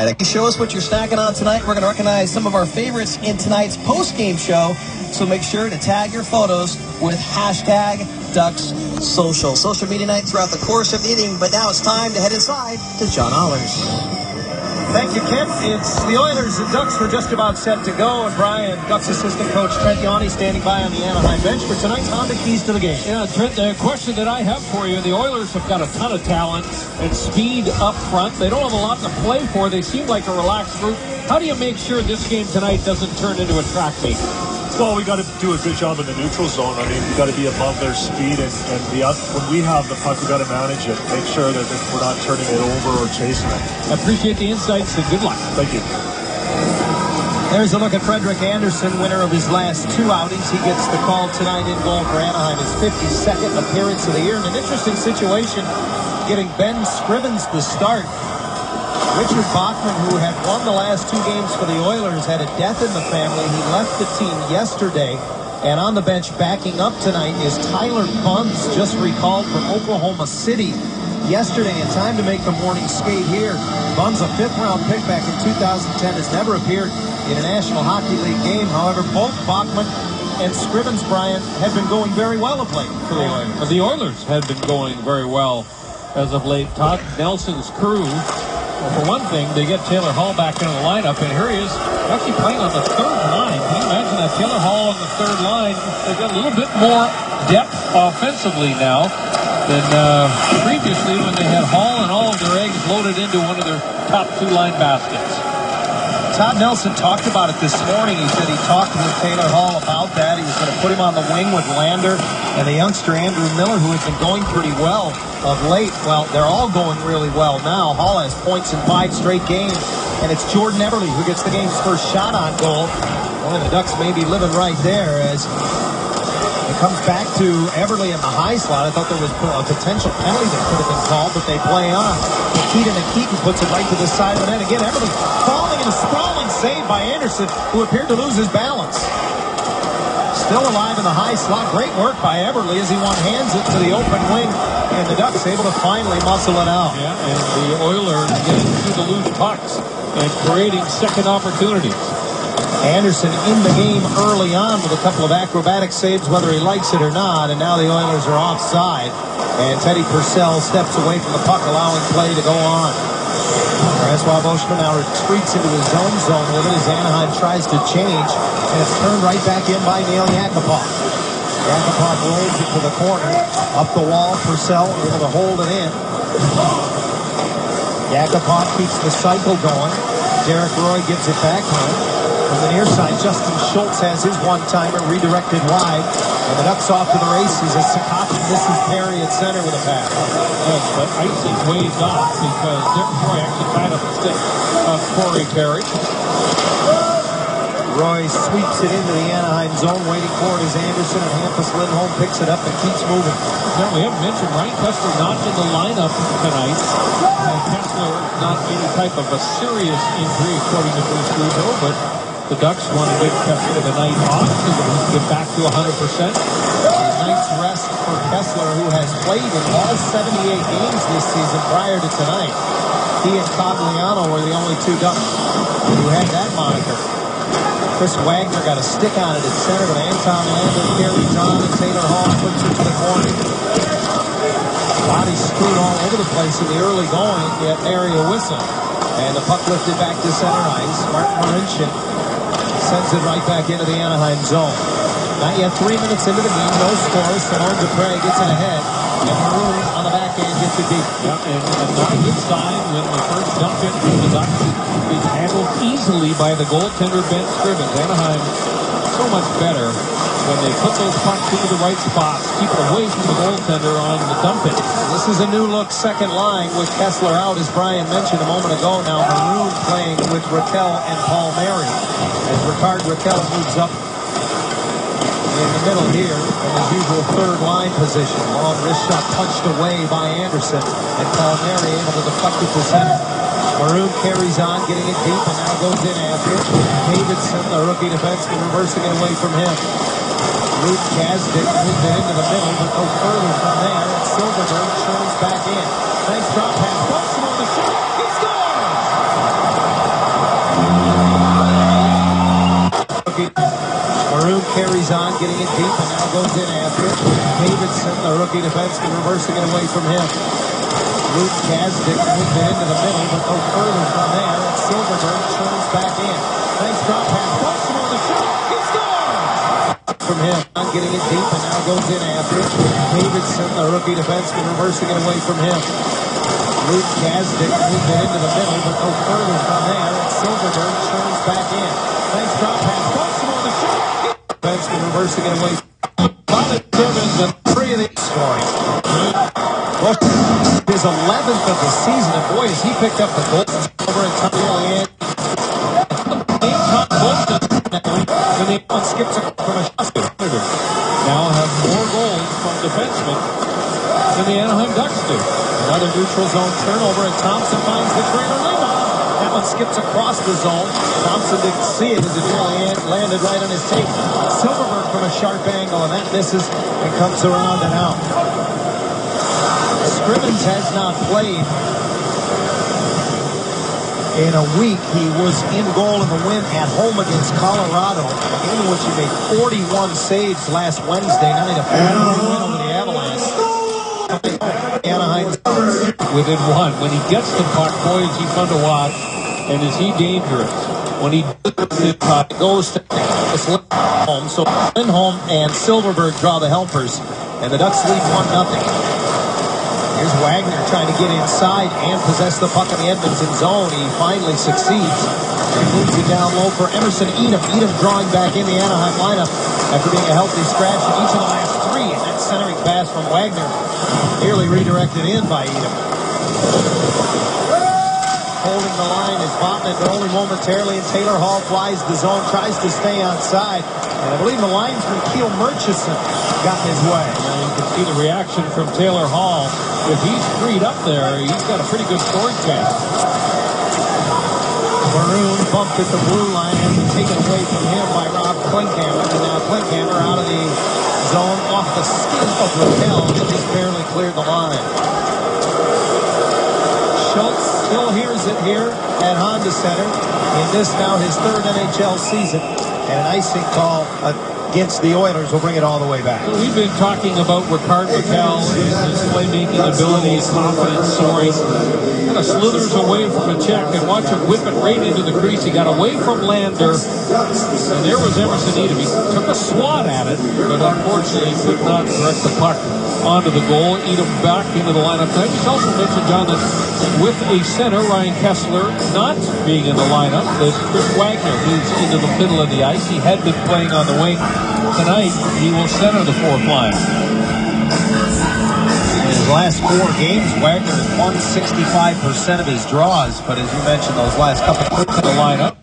Attic. Show us what you're snacking on tonight. We're going to recognize some of our favorites in tonight's post-game show. So make sure to tag your photos with hashtag Ducks Social. Social media night throughout the course of the evening. But now it's time to head inside to John Ollers. Thank you, Kent. It's the Oilers and Ducks were just about set to go, and Brian, Ducks assistant coach Trent Yawney standing by on the Anaheim bench for tonight's Honda Keys to the Game. Yeah, Trent, the question that I have for you, the Oilers have got a ton of talent and speed up front. They don't have a lot to play for. They seem like a relaxed group. How do you make sure this game tonight doesn't turn into a track meet? Well, we got to do a good job in the neutral zone. I mean, we got to be above their speed, and when we have the puck, we got to manage it. Make sure that we're not turning it over or chasing it. I appreciate the insights and good luck. Thank you. There's a look at Frederik Andersen, winner of his last 2 outings. He gets the call tonight in goal for Anaheim, his 52nd appearance of the year. In an interesting situation, getting Ben Scrivens the start. Richard Bachman, who had won the last 2 games for the Oilers, had a death in the family. He left the team yesterday, and on the bench backing up tonight is Tyler Bunz, just recalled from Oklahoma City yesterday in time to make the morning skate here. Bunz, a 5th-round pick back in 2010, has never appeared in a National Hockey League game. However, both Bachman and Scrivens, Brian, have been going very well of late for the Oilers. The Oilers have been going very well as of late. Todd Nelson's crew, well, for one thing, they get Taylor Hall back into the lineup, and here he is actually playing on the 3rd line. Can you imagine that? Taylor Hall on the 3rd line. They've got a little bit more depth offensively now than previously when they had Hall and all of their eggs loaded into one of their top 2-line baskets. Todd Nelson talked about it this morning. He said he talked with Taylor Hall about that. He was going to put him on the wing with Lander and the youngster Andrew Miller, who has been going pretty well of late. Well, they're all going really well now. Hall has points in 5 straight games, and it's Jordan Eberle who gets the game's first shot on goal. Well, the Ducks may be living right there as it comes back to Eberle in the high slot. I thought there was a potential penalty that could have been called, but they play on. Keaton puts it right to the side of the net. Again, Eberle falling in a sprawling save by Andersen, who appeared to lose his balance. Still alive in the high slot. Great work by Eberle as he one-hands it to the open wing, and the Ducks able to finally muscle it out. Yeah, and the Oilers getting through the loose pucks and creating second opportunities. Andersen in the game early on with a couple of acrobatic saves, whether he likes it or not, and now the Oilers are offside. And Teddy Purcell steps away from the puck, allowing play to go on. Francois Beauchemin now retreats into his own zone with it as Anaheim tries to change, and it's turned right back in by Neil Yakupov. Yakupov rolls it to the corner, up the wall, Purcell able to hold it in. Yakupov keeps the cycle going. Derek Roy gives it back home. From the near side, Justin Schultz has his one-timer redirected wide. And the Ducks off to the races as Sakaki misses Perry at center with a pass. Yes, but icing waved off because Derek Roy actually tied up the stick of Corey Perry. Roy sweeps it into the Anaheim zone, waiting for it as Andersen, and Hampus Lindholm picks it up and keeps moving. Now, we haven't mentioned Ryan Kessler not in the lineup tonight. Kessler not any type of a serious injury, according to Bruce Russo, but the Ducks want to give Kessler the night off so that he can get back to 100%. A night's rest for Kessler, who has played in all 78 games this season prior to tonight. He and Cogliano were the only 2 Ducks who had that moniker. Chris Wagner got a stick on it at center, but Anton Lander carries on, and Taylor Hall puts it to the corner. Body screwed all over the place in the early going, yet area whistle. And the puck lifted back to center ice. Martin Marincin sends it right back into the Anaheim zone. Not yet 3 minutes into the game, no score. Simone Dupre gets it ahead, and Maroon on the back end gets it deep. Yeah, and not a good sign when the first dump in from the Ducks is handled easily by the goaltender Ben Scrivens. Anaheim so much better when they put those pucks into the right spots, keep it away from the goaltender on the dump in. This is a new look second line with Kessler out, as Brian mentioned a moment ago. Now Maroon playing with Raquel and Palmieri as Ricard Raquel moves up in the middle here in his usual 3rd line position. Long wrist shot punched away by Andersen, and Palmieri able to deflect it to center. Maroon carries on, getting it deep, and now goes in after it. Davidson, the rookie defenseman, reversing it away from him. Luke Kasdick moved it into the middle, but no further from there. And Silverberg churns back in. Nice drop pass. Wilson on the shot. He scores! carries on, getting it deep, and now goes in after it. Davidson, the rookie defenseman, reversing it away from him. Luke Gazdick moved it into the middle, but no further from there. And Silverberg turns back in. Nice drop pass. Buxton on the shot. He scores! From him, not getting it deep, and now goes in after it. Davidson, the rookie defenseman, reversing it away from him. Luke Gazdick moved it into the middle, but no further from there. And Silverberg turns back in. Nice drop pass. Buxton on the shot. Defenseman reversing it away. Solid service and 3 of these scoring. His 11th of the season, and boy, has he picked up the goals over in Tony. When the one skips from a shot. Now have more goals from defensemen than the Anaheim Ducks do. Another neutral zone turnover, and Thompson finds the trailer rebound. That one skips across the zone. Thompson didn't see it as it really landed right on his tape. Silverberg from a sharp angle, and that misses and comes around and out. Scrimmins has not played in a week. He was in goal in the win at home against Colorado, in which he made 41 saves last Wednesday night. A 4-3 win over the Avalanche. Anaheim within one. When he gets the puck, boy, is he fun to watch, and is he dangerous. When he goes to home, so Lindholm and Silverberg draw the helpers, and the Ducks lead 1-0. Here's Wagner trying to get inside and possess the puck in the Edmonton zone. He finally succeeds. He moves it down low for Emerson Edom. Edom drawing back in the Anaheim lineup after being a healthy scratch in each of the last 3. And that centering pass from Wagner nearly redirected in by Edom. Holding the line is Botman, but only momentarily, and Taylor Hall flies the zone, tries to stay onside. And I believe the linesman, Keel Murchison, got in his way. Well, you can see the reaction from Taylor Hall. If he's freed up there, he's got a pretty good scoring chance. Maroon bumped at the blue line and taken away from him by Rob Klinkhammer. And now Klinkhammer out of the zone off the skin of Raquel and just barely cleared the line. Schultz still hears it here at Honda Center in this now his 3rd NHL season. And an icing call against the Oilers will bring it all the way back. We've been talking about Rickard Rakell and his playmaking ability, his confidence soaring. Kind of slithers away from a check, and watch him whip it right into the crease. He got away from Lander, and there was Emerson Edom. He took a swat at it, but unfortunately could not direct the puck onto the goal. Edom back into the lineup. I just also mentioned, John, that with a center, Ryan Kessler, not being in the lineup, that Chris Wagner moves into the middle of the ice. He had been playing on the wing. Tonight, he will center the 4th line. In his last 4 games, Wagner has won 65% of his draws, but as you mentioned, those last couple of the lineup.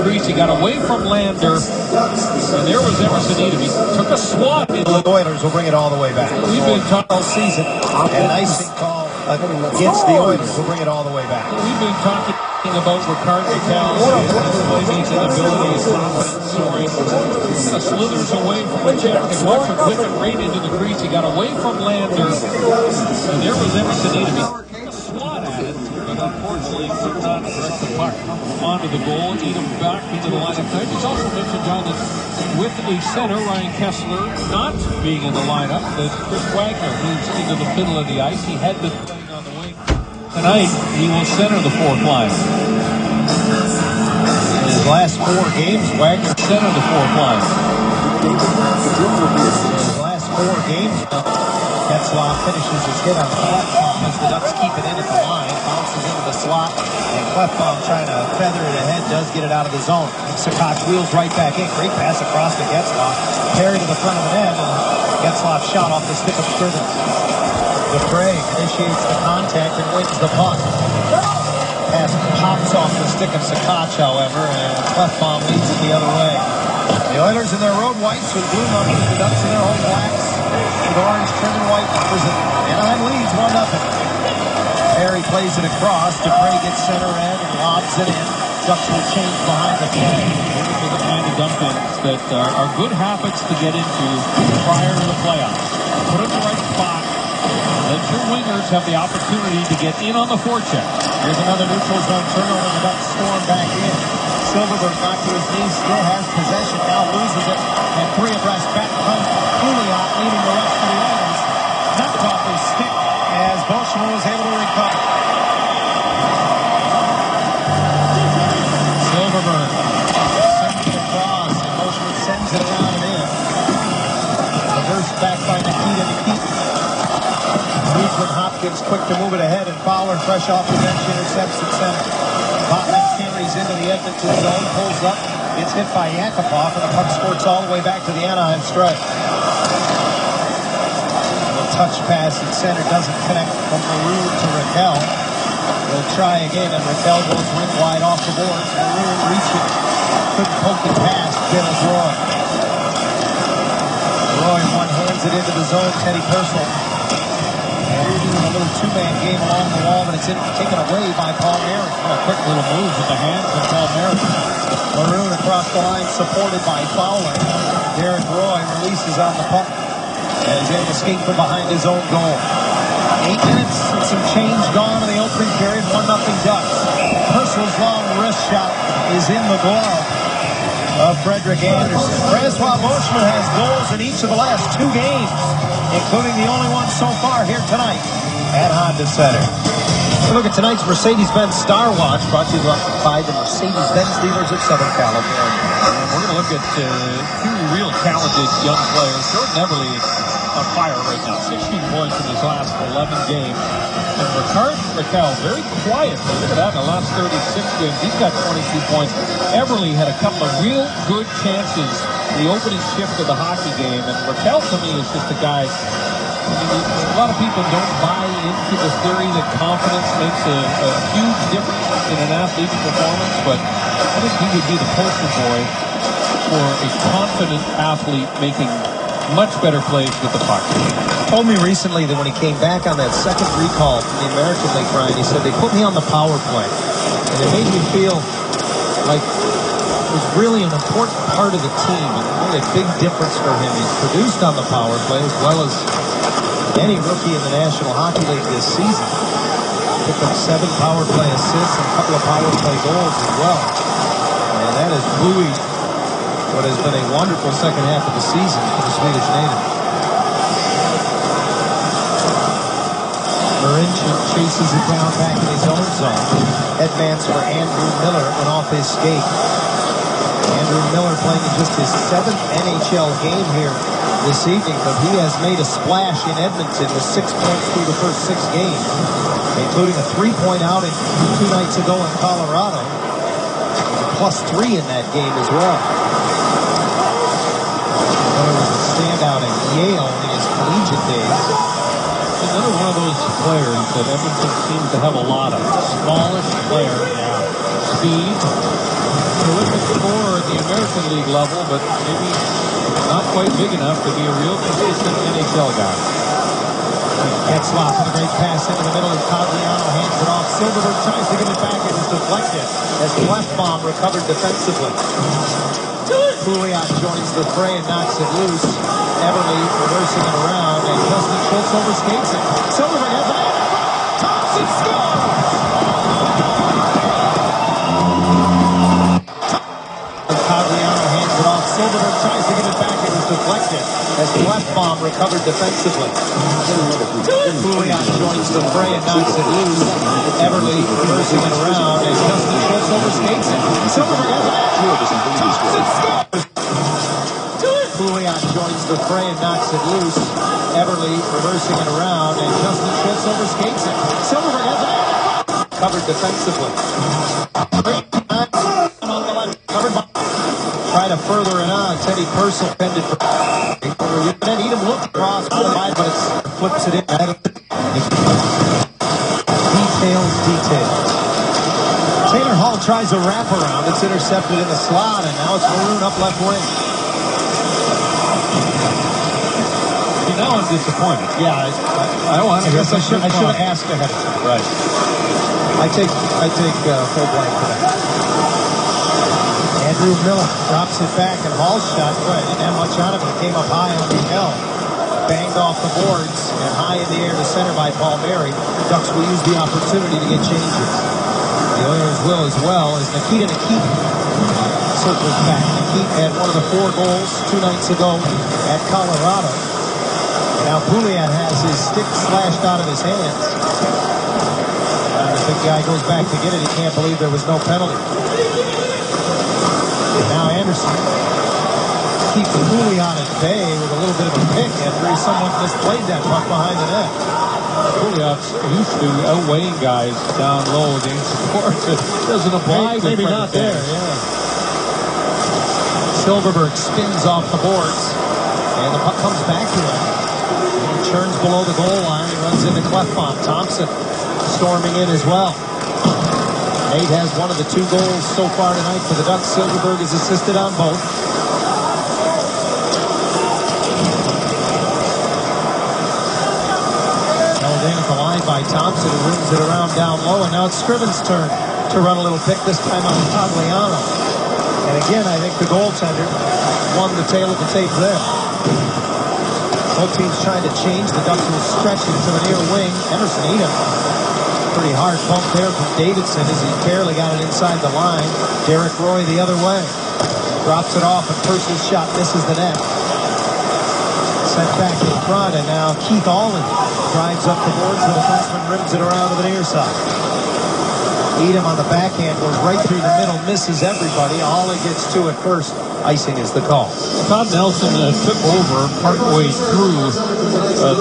He got away from Lander, and there was Emerson Edom. He took a swat. The Oilers will bring it all the way back. We've been talking all season, and an icing call against the Oilers will bring it all the way back. We've been talking about Rickard Rakell and his playmaking ability, his confidence soaring. Kind of slithers away from a check, and watch him whip it right into the crease. He got away from Lander, and there was Emerson Edom. He took a swat at it, but unfortunately could not direct the puck onto the goal. Edom back into the lineup. I just also mentioned, John, that with a center, Ryan Kessler, not being in the lineup, that Chris Wagner moves into the middle of the ice. He had been playing on the wing. Tonight, he will center the 4th line. In his last 4 games, Wagner center the 4th line. In his last 4 games, Getzlaf finishes his hit on the platform as the Ducks keep it in at the line. Bounces into the slot, and Klefbom trying to feather it ahead, does get it out of the zone. Sakoc wheels right back in. Great pass across to Getzlaf. Parry to the front of the net, and Getzlaf shot off the stick of Scrivens. Dupre initiates the contact and wins the puck. Pass pops off the stick of Sakoc, however, and Klefbom leads it the other way. The Oilers in their road whites with blue numbers, the Ducks in their home blacks with orange trim and white numbers, and Anaheim leads 1-0. Perry plays it across. Dupre gets center end and lobs it in. Ducks will change behind the play. These are the kind of dump-ins that are good habits to get into prior to the playoffs. Put it in the right spot. Let your wingers have the opportunity to get in on the forecheck. Here's another neutral zone turnover. The Ducks storm back in. Silverberg knocked to his knees, still has possession, now loses it, and three abreast. Back comes Pouliot, leading the rush for the Oilers. Knocked off his stick as Beauchemin was able to recover. Silverberg sends it across, and Beauchemin sends it around and in. Reversed back by Nikita. Cleveland Hopkins quick to move it ahead, and Fowler, fresh off the bench, intercepts at center. Botman carries into the Edmonton zone, pulls up. It's hit by Yakupov, and the puck squirts all the way back to the Anaheim stripe. The touch pass at center doesn't connect from Maroon to Raquel. They'll try again, and Raquel goes rim wide off the boards. Maroon reaching, couldn't poke it past Dennis Roy. Roy one-hands it into the zone, Teddy Purcell. And a little two-man game along the wall, but it's taken away by Palmieri. A quick little move with the hands of Palmieri. Maroon across the line, supported by Fowler. Derek Roy releases on the puck and is able to skate from behind his own goal. 8 minutes and some change gone in the opening period. 1-0 Ducks. Purcell's long wrist shot is in the glove of Frederick Anderson. Francois Beauchemin has goals in each of the last 2 games, including the only one so far here tonight at Honda Center. Look at tonight's Mercedes-Benz Star Watch, brought to you by the Mercedes-Benz dealers of Southern California. And we're going to look at 2 real talented young players. Jordan Everly on fire right now. 16 points in his last 11 games. And Raquel, very quiet. Look at that in the last 36 games. He's got 22 points. Everly had a couple of real good chances the opening shift of the hockey game. And Raquel, to me, is just a guy. I mean, a lot of people don't buy into the theory that confidence makes a huge difference in an athlete's performance, but I think he would be the poster boy for a confident athlete making much better plays with the puck. Told me recently that when he came back on that second recall from the American League, Brian, he said, they put me on the power play, and it made me feel like it was really an important part of the team, and really a big difference for him. He's produced on the power play as well as any rookie in the National Hockey League this season. Picked up 7 power play assists and a couple of power play goals as well. And that has buoyed what has been a wonderful second half of the season for the Swedish native. Marincin chases it down back in his own zone. Headmans for Andrew Miller went off his skate. Andrew Miller playing in just his 7th NHL game here this evening, but he has made a splash in Edmonton with 6 points through the first 6 games, including a 3-point outing 2 nights ago in Colorado. +3 in that game as well. Miller was a standout at Yale in his collegiate days. Another one of those players that Edmonton seems to have a lot of. Smallish player, speed, terrific scorer at the American League level, but maybe not quite big enough to be a real consistent NHL guy. Getzlaf with a great pass into the middle, and Cogliano hands it off. Silverberg tries to get it back, and is deflected as Clefbaum recovered defensively. Pouliot joins the fray and knocks it loose. Everly reversing it around, and Justin Schultz overskates it. Silverberg has it. Thompson scores! Cogliano hands it off. Silverberg tries to get it back, and is deflected as Clefbaum recovered defensively. Pouliot joins the fray and knocks it loose. Everly reversing it around, and Justin Schultz overskates it. Silverberg has it. Thompson scores! Pouliot joins the fray and knocks it loose. Everly reversing it around, and Justin Schultz overskates it. Silverberg has it. Covered defensively. Covered by. Try to further it on. Teddy Purcell pended for. Then Edom looked across, but it flips it in. Details. Taylor Hall tries a wraparound. It's intercepted in the slot, and now it's Maroon up left wing. Now I'm disappointed. Yeah, I guess I should have asked ahead of time. Right. I take full blame for that. Andrew Miller drops it back, and Hall's shot, didn't have much on it, but it came up high on the L. Banged off the boards and high in the air to center by Palmieri. The Ducks will use the opportunity to get changes. The Oilers will as well, as Nikita circles back. Keith had one of the 4 goals 2 nights ago at Colorado. And now Pouliot has his stick slashed out of his hands. And the big guy goes back to get it. He can't believe there was no penalty. And now Anderson keeps Pouliot at bay with a little bit of a pick after someone misplayed that puck behind the net. Pouliot's used to outweighing guys down low against the course. It doesn't apply. Maybe not there, yeah. Silverberg spins off the boards, and the puck comes back to him. He turns below the goal line. He runs into Clefbaum. Thompson storming in as well. Nate has one of the 2 goals so far tonight for the Ducks. Silverberg has assisted on both. Held in at the line by Thompson, who wins it around down low, and now it's Scriven's turn to run a little pick, this time on Tagliano. And again, I think the goaltender won the tail of the tape there. Both teams trying to change. The Ducks will stretch it to the near wing. Emerson Edom. Pretty hard bump there from Davidson as he barely got it inside the line. Derek Roy the other way. Drops it off, and Purcell's shot misses the net. Sent back in front, and now Keith Allen drives up the boards. The defenseman rims it around to the near side. Edom on the backhand goes right through the middle, misses everybody. All he gets to at first, icing is the call. Todd Nelson took over partway through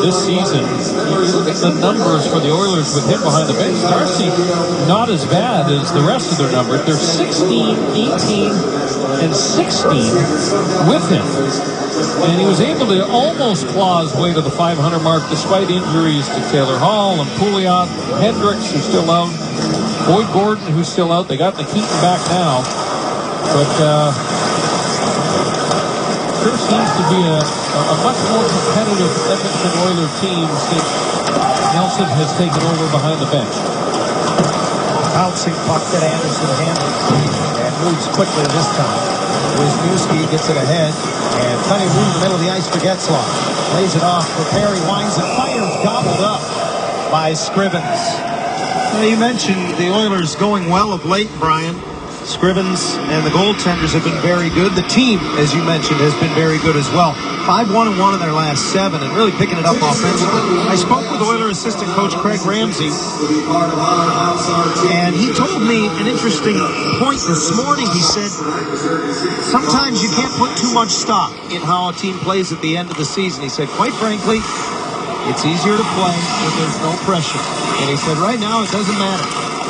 this season. You look at the numbers for the Oilers with him behind the bench. Darcy, not as bad as the rest of their numbers. They're 16, 18, and 16 with him. And he was able to almost claw his way to the 500 mark despite injuries to Taylor Hall and Pouliot, Hendricks, who's still out. Boyd Gordon, who's still out. They got Nikitin back now. But sure seems to be a much more competitive Edmonton Oilers team since Nelson has taken over behind the bench. Bouncing puck that Anderson handles and moves quickly this time. Wisniewski gets it ahead, and plenty of room in the middle of the ice for Getzlaw. Lays it off for Perry, winds and fires, gobbled up by Scrivens. You mentioned the Oilers going well of late, Brian. Scrivens and the goaltenders have been very good. The team, as you mentioned, has been very good as well. 5-1-1 in their last 7 and really picking it up offensively. I spoke with Oiler assistant coach Craig Ramsey, and he told me an interesting point this morning. He said, sometimes you can't put too much stock in how a team plays at the end of the season. He said, quite frankly, it's easier to play when there's no pressure. And he said, right now, it doesn't matter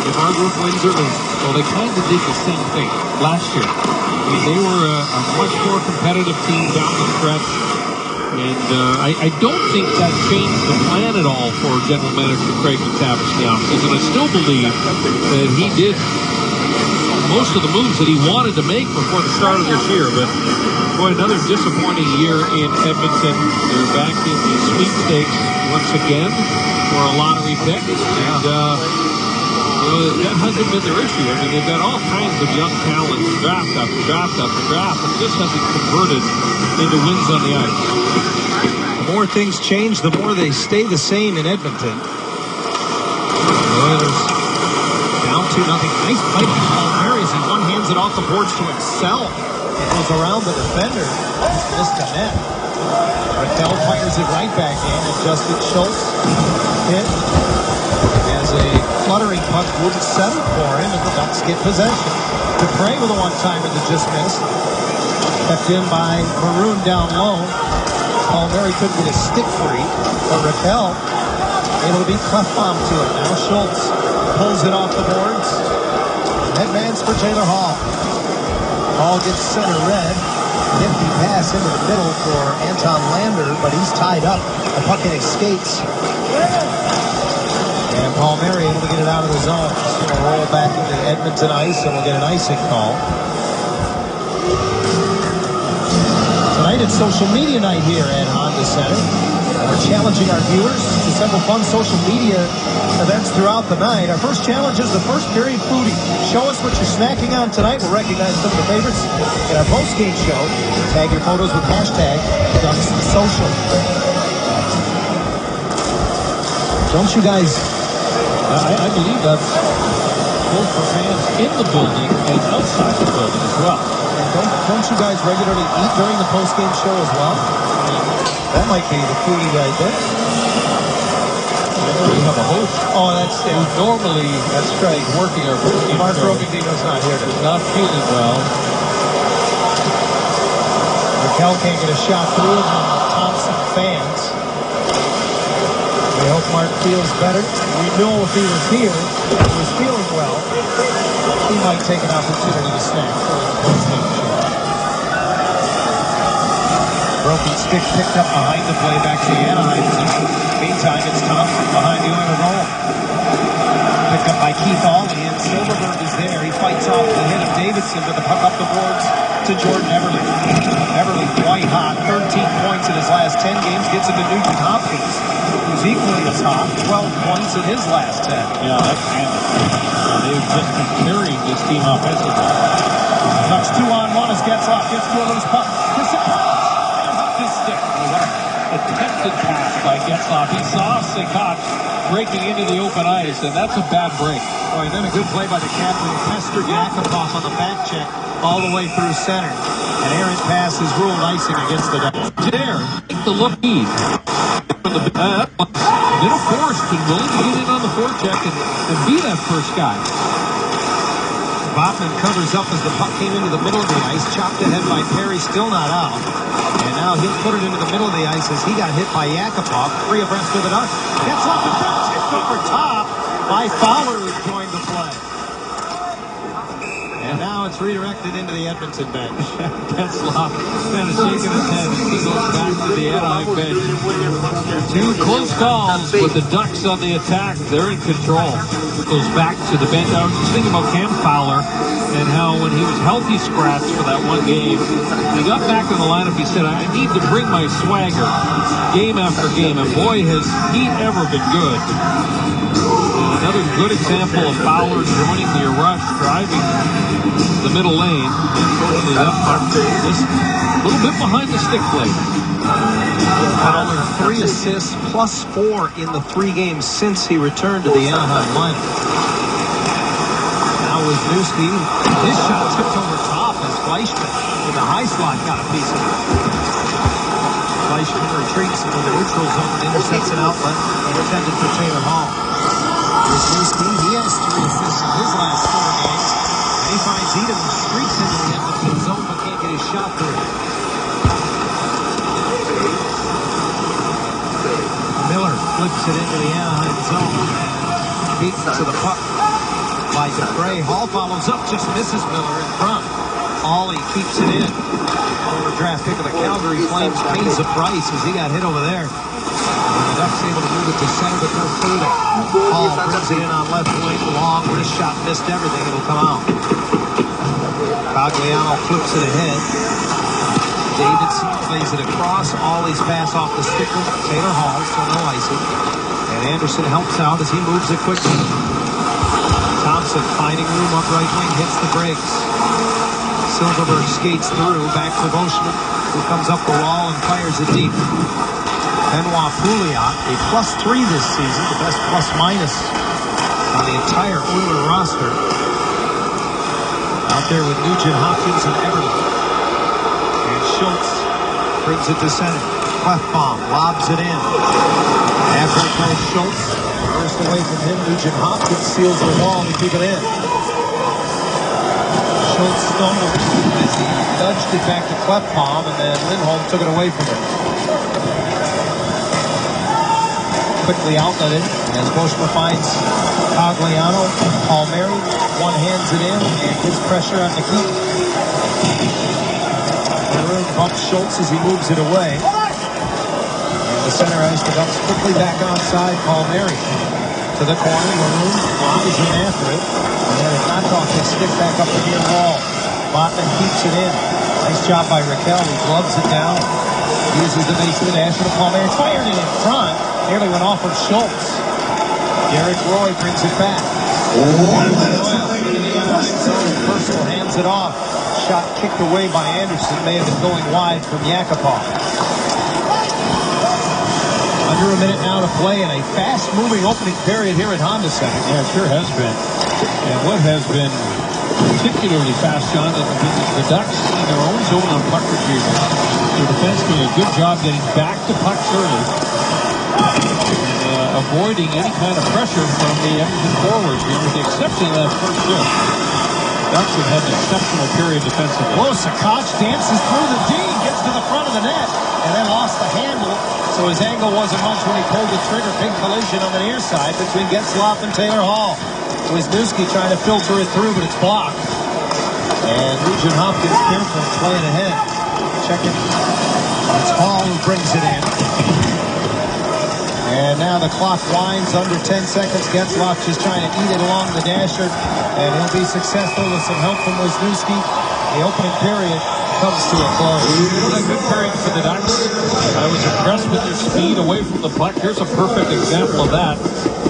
if our group wins or loses. Well, they kind of did the same thing last year. I mean, they were a much more competitive team down the stretch. And I don't think that changed the plan at all for General Manager Craig McTavish in the offseason. I still believe that he did most of the moves that he wanted to make before the start of this year. But, boy, another disappointing year in Edmonton. They're back in the sweepstakes once again for a lottery pick. And, that hasn't been their issue. I mean, they've got all kinds of young talent, draft after draft after draft, and this hasn't converted into wins on the ice. The more things change, the more they stay the same in Edmonton. The Oilers down 2-0. Nice play by Paul Mary as he one-hands it off the boards to himself. It goes around the defender. Just missed the net. Raquel fires it right back in, and Justin Schultz hit as a fluttering puck wouldn't settle for him, and the Ducks get possession. Dupre with a one-timer that just missed. Kept in by Maroon down low. Paul Mary couldn't get his stick free, but Raquel able to beat Clefbaum to it. Now Schultz pulls it off the boards. Headman's for Taylor Hall. Hall gets center red. Nifty pass into the middle for Anton Lander, but he's tied up. The puck in his skates. And Paul Mary able to get it out of the zone. It's going to roll back into Edmonton ice, and we'll get an icing call. Tonight it's social media night here at Honda Center. And we're challenging our viewers to several fun social media events throughout the night. Our first challenge is the first period foodie. Show us what you're snacking on tonight. We'll recognize some of the favorites in our post-game show. Tag your photos with hashtag #DucksSocial. Don't you guys... I believe that's both for fans in the building and outside the building as well. Don't you guys regularly eat during the post-game show as well? That might be the foodie right there. We have a host. Oh, that's Normally, that's right. working our post-game Mark show. Robidino's not here today. Not feeling well. Raquel can't get a shot through it. Thompson fans. We hope Mark feels better. We know if he was here, if he was feeling well, he might take an opportunity to snack for the post-game show. Broken stick picked up behind the play back to the Anaheim zone. Meantime, it's Thompson behind the Oiler goal. Picked up by Keith Ollie, and Silverberg is there. He fights off the hit of Davidson, but the puck up the boards to Jordan Everly. Everly white hot, 13 points in his last 10 games, gets into Nugent Hopkins, who's equally as hot, 12 points in his last 10. Yeah, that's handy. They've just been carrying this team offensively. Ducks 2-on-1 as Getzlaf gets to a loose puck. His surprise! His stick. Attempted pass by Getzlaf. He saw Sekach breaking into the open ice, and that's a bad break. Oh, and then a good play by the captain, Pester Yakupov on the back check all the way through center. An errant pass is ruled icing against the Ducks. There, take the look lead. Little forced and willing to get in on the forecheck and be that first guy. Botman covers up as the puck came into the middle of the ice, chopped ahead by Perry, still not out. And now he'll put it into the middle of the ice as he got hit by Yakupov, three abreast of the Ducks. Gets off the bounce, hits over top by Fowler, who's joined the play. And now it's redirected into the Edmonton bench. Getzlaf kind of shaking his head as he goes back to the Anaheim bench. Two close calls with the Ducks on the attack. They're in control. Goes back to the bench. I was just thinking about Cam Fowler and how when he was healthy scratched for that one game, he got back in the lineup. He said, I need to bring my swagger game after game. And boy, has he ever been good. Another good example of Fowler joining the rush, driving the middle lane. Unfortunately, that puck just a little bit behind the stick plate. Fowler, 3 assists plus 4 in the 3 games since he returned to the Anaheim lineup. Now Wisniewski, his shot tipped over top as Fleischmann in the high slot got a piece of it. Fleischmann retreats into the neutral zone and intercepts an outlet intended for Taylor Hall. Wisniewski, he has 3 assists in his last 4 games. And he finds Edom streaks into the Edmonton zone but can't get his shot through. Miller flips it into the Anaheim zone. Beats to the puck by Debray. Hall follows up, just misses Miller in front. Ollie keeps it in. Former draft pick of the Calgary Flames pays the price as he got hit over there. And the Ducks able to move it to center, but no further. Hall brings it in on left wing. Long wrist shot, missed everything. It'll come out. Cagliano flips it ahead. Davidson plays it across. Ollie's pass off the sticker. Taylor Hall, so no icing. And Anderson helps out as he moves it quickly. Thompson finding room up right wing, hits the brakes. Silverberg skates through, back to Boschman, who comes up the wall and fires it deep. Benoit Pouliot, a +3 this season, the best plus-minus on the entire Oiler roster. Out there with Nugent Hopkins and Everly. And Schultz brings it to center. Clefbaum lobs it in. After it goes Schultz, first away from him, Nugent Hopkins seals the wall to keep it in. Schultz stumbled as he nudged it back to Clefbaum, and then Lindholm took it away from him. Quickly outletted as Boschma finds Cagliano. Palmieri one-hands it in and gets pressure on Nikita. Maroon bumps Schultz as he moves it away. And the center ice, the Ducks quickly back onside. Palmieri to the corner. Maroon flies in after it. And then it's knocked off his stick back up the near wall. Botman keeps it in. Nice job by Raquel. He gloves it down. Uses the base of the dash for the Palmieri. Fired it in front. Nearly went off of Schultz. Derek Roy brings it back. Purcell hands it off. Shot kicked away by Anderson. May have been going wide from Yakupov. Under a minute now to play in a fast-moving opening period here at Honda Center. Yeah, it sure has been. And what has been particularly fast, John. The Ducks in their own zone on puck retrieval. Their defense doing a good job getting back to pucks early. Avoiding any kind of pressure from the Edmonton forwards, with the exception of that first shift. Ducks have had an exceptional period defensively. Whoa, Sakach dances through the D, gets to the front of the net, and then lost the handle. So his angle wasn't much when he pulled the trigger. Big collision on the near side between Getzlaf and Taylor Hall. Wisniewski trying to filter it through, but it's blocked. And Nugent Hopkins careful playing ahead. Check it. It's Hall who brings it in. And now the clock winds under 10 seconds. Getzlaf just trying to eat it along the dasher. And he'll be successful with some help from Wisniewski. The opening period comes to a close. A good period for the Ducks. I was impressed with their speed away from the puck. Here's a perfect example of that.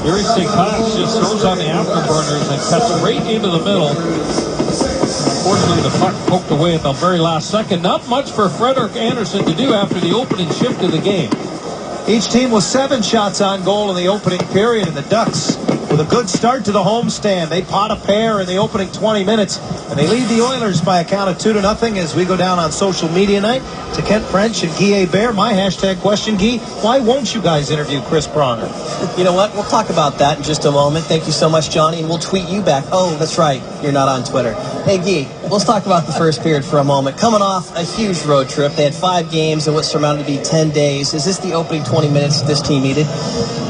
Gary Sakach just throws on the afterburners and cuts right into the middle. Unfortunately, the puck poked away at the very last second. Not much for Frederik Andersen to do after the opening shift of the game. Each team was 7 shots on goal in the opening period, and the Ducks with a good start to the homestand. They pot a pair in the opening 20 minutes, and they lead the Oilers by a count of 2-0 as we go down on social media night to Kent French and Guy Hebert. My hashtag question, Guy, why won't you guys interview Chris Pronger? You know what? We'll talk about that in just a moment. Thank you so much, Johnny, and we'll tweet you back. Oh, that's right. You're not on Twitter. Hey, Guy, let's talk about the first period for a moment. Coming off a huge road trip, they had 5 games in what surmounted to be 10 days. Is this the opening 20 minutes this team needed?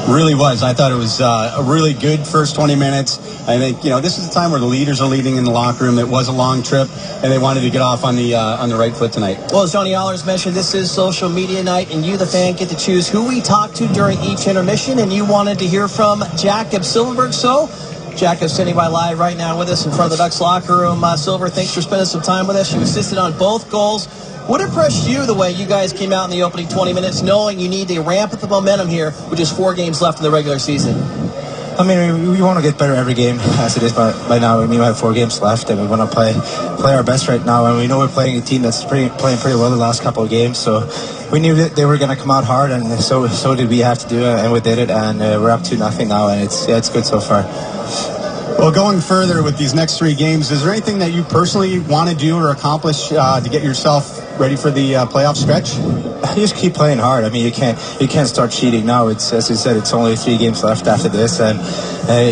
Really was. I thought it was a really good first 20 minutes. I think, this is the time where the leaders are leading in the locker room. It was a long trip, and they wanted to get off on the right foot tonight. Well, as Johnny Allers mentioned, this is social media night, and you, the fan, get to choose who we talk to during each intermission, and you wanted to hear from Jakob Silfverberg. So Jakob's standing by live right now with us in front of the Ducks locker room. Silver, thanks for spending some time with us. You assisted on both goals. What impressed you the way you guys came out in the opening 20 minutes, knowing you need to ramp up the momentum here with just 4 games left in the regular season? I mean, we want to get better every game as it is by now. I mean, we have 4 games left, and we want to play our best right now. And we know we're playing a team that's playing pretty well the last couple of games, so we knew that they were going to come out hard, and so did we have to do it, and we did it, and we're up 2-0 now, and it's good so far. Well, going further with these next 3 games, is there anything that you personally want to do or accomplish to get yourself ready for the playoff stretch? You just keep playing hard. I mean, you can't start cheating now. It's, as you said, it's only 3 games left after this, and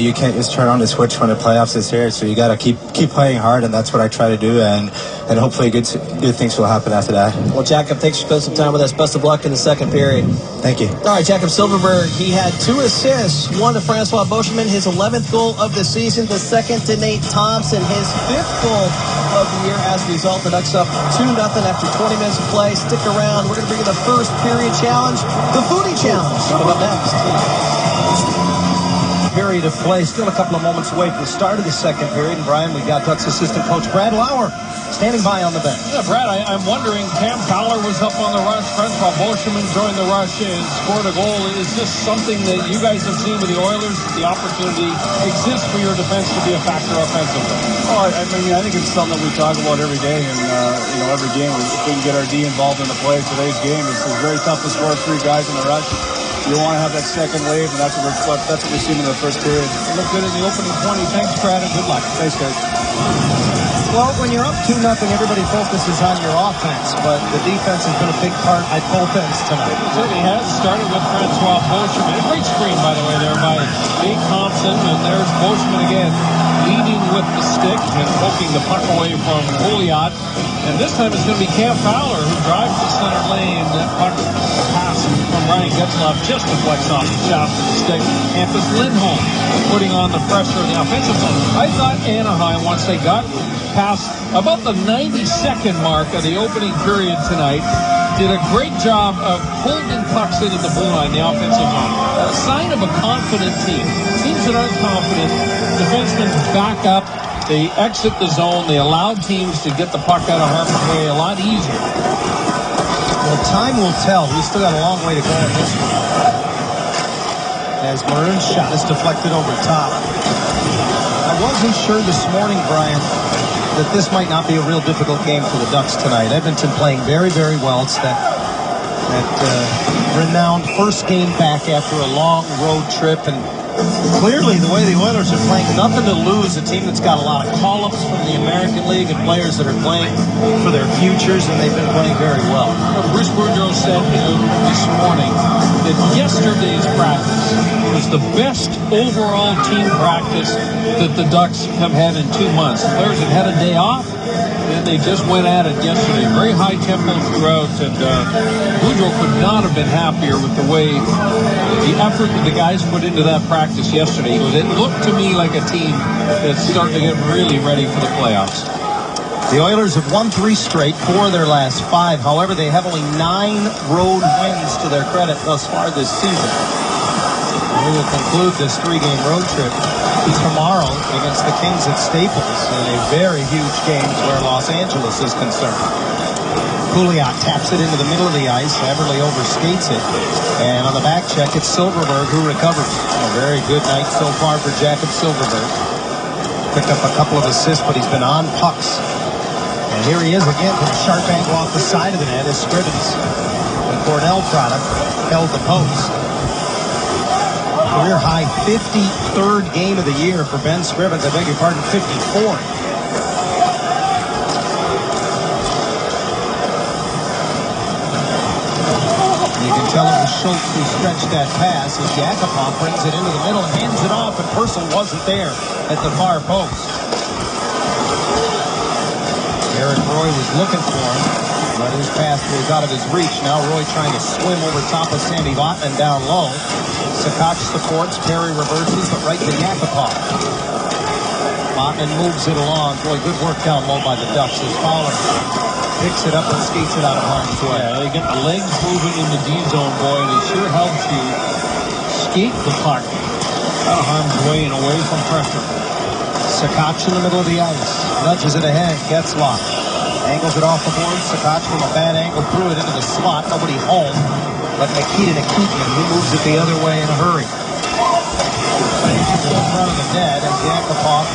you can't just turn on the switch when the playoffs is here. So you got to keep playing hard, and that's what I try to do, and hopefully good things will happen after that. Well, Jakob, thanks for spending some time with us. Best of luck in the second period. Thank you. All right, Jakob Silfverberg, he had 2 assists, 1 to Francois Beauchemin, his 11th goal of the season, the second to Nate Thompson, his 5th goal of the year. As a result, the Ducks up 2-0 after 20 minutes of play. Stick around. We're going to bring you the first period challenge, the Foodie Challenge. Coming up next. Period of play, still a couple of moments away from the start of the second period. And Brian, we got Ducks assistant coach Brad Lauer standing by on the bench. Yeah, Brad, I'm wondering, Cam Fowler was up on the rush. Francois Beauchemin joined the rush and scored a goal. Is this something that you guys have seen with the Oilers? The opportunity exists for your defense to be a factor offensively? Oh, I mean, I think it's something that we talk about every day, and every game. If we can get our D involved in the play of today's game, it's very tough to score 3 guys in the rush. You want to have that second wave, and that's what we've seen in the first period. You look good in the opening 20. Thanks, Brad, and good luck. Thanks, guys. Well, when you're up 2-0, everybody focuses on your offense, but the defense has been a big part at both ends tonight. It certainly has. Started with Francois Beauchemin. A great screen, by the way, there by Nate Thompson, and there's Beauchemin again, leading with the stick and poking the puck away from Pouliot. And this time it's going to be Cam Fowler who drives to center lane. That puck pass from Ryan Getzlaf just deflects off the shaft of the stick. Hampus Lindholm putting on the pressure in the offensive zone. I thought Anaheim, once they got past about the 90-second mark of the opening period tonight, did a great job of holding pucks into the blue line, the offensive zone. A sign of a confident team. Teams that aren't confident, defensemen back up. They exit the zone. They allow teams to get the puck out of harm's way a lot easier. Well, time will tell. We've still got a long way to go in this one. As Maroon's shot is deflected over top. I wasn't sure this morning, Brian, that this might not be a real difficult game for the Ducks tonight. Edmonton playing very, very well. It's that renowned first game back after a long road trip, and Clearly, the way the Oilers are playing, nothing to lose. A team that's got a lot of call-ups from the American League and players that are playing for their futures, and they've been playing very well. Bruce Boudreau said this morning that yesterday's practice was the best overall team practice that the Ducks have had in 2 months. The players had had a day off, and they just went at it yesterday. Very high tempo throughout, and Boudreau could not have been happier with the way the effort that the guys put into that practice yesterday. It looked to me like a team that's starting to get really ready for the playoffs. The Oilers have won 3 straight, 4 of their last 5. However, they have only 9 road wins to their credit thus far this season. We will conclude this 3-game road trip tomorrow against the Kings at Staples in a very huge game where Los Angeles is concerned. Pouliot taps it into the middle of the ice. Everly overskates it. And on the back check, it's Silverberg who recovers. A very good night so far for Jakob Silverberg. Picked up a couple of assists, but he's been on pucks. And here he is again from a sharp angle off the side of the net as Scrivens, the Cornell product, held the post. Career high 53rd game of the year for Ben Scrivens. I beg your pardon, 54. You can tell it was Schultz who stretched that pass as Yakupov brings it into the middle and hands it off, and Purcell wasn't there at the far post. Eric Roy was looking for him, but his pass was out of his reach. Now Roy trying to swim over top of Sammy Vatanen down low. Sakic supports, Perry reverses, but right to Yakupov. Vatanen moves it along. Boy, good work down low by the Ducks as Fowler picks it up and skates it out of harm's way. Yeah, they get the legs moving in the D zone, boy, and it sure helps you skate the puck out of harm's way and away from pressure. Sakic in the middle of the ice. Nudges it ahead. Getzlaf angles it off the board. Sakic from a bad angle threw it into the slot. Nobody home. But Nikita Nikitin, he moves it the other way in a hurry. In front of the net, and Yakupov,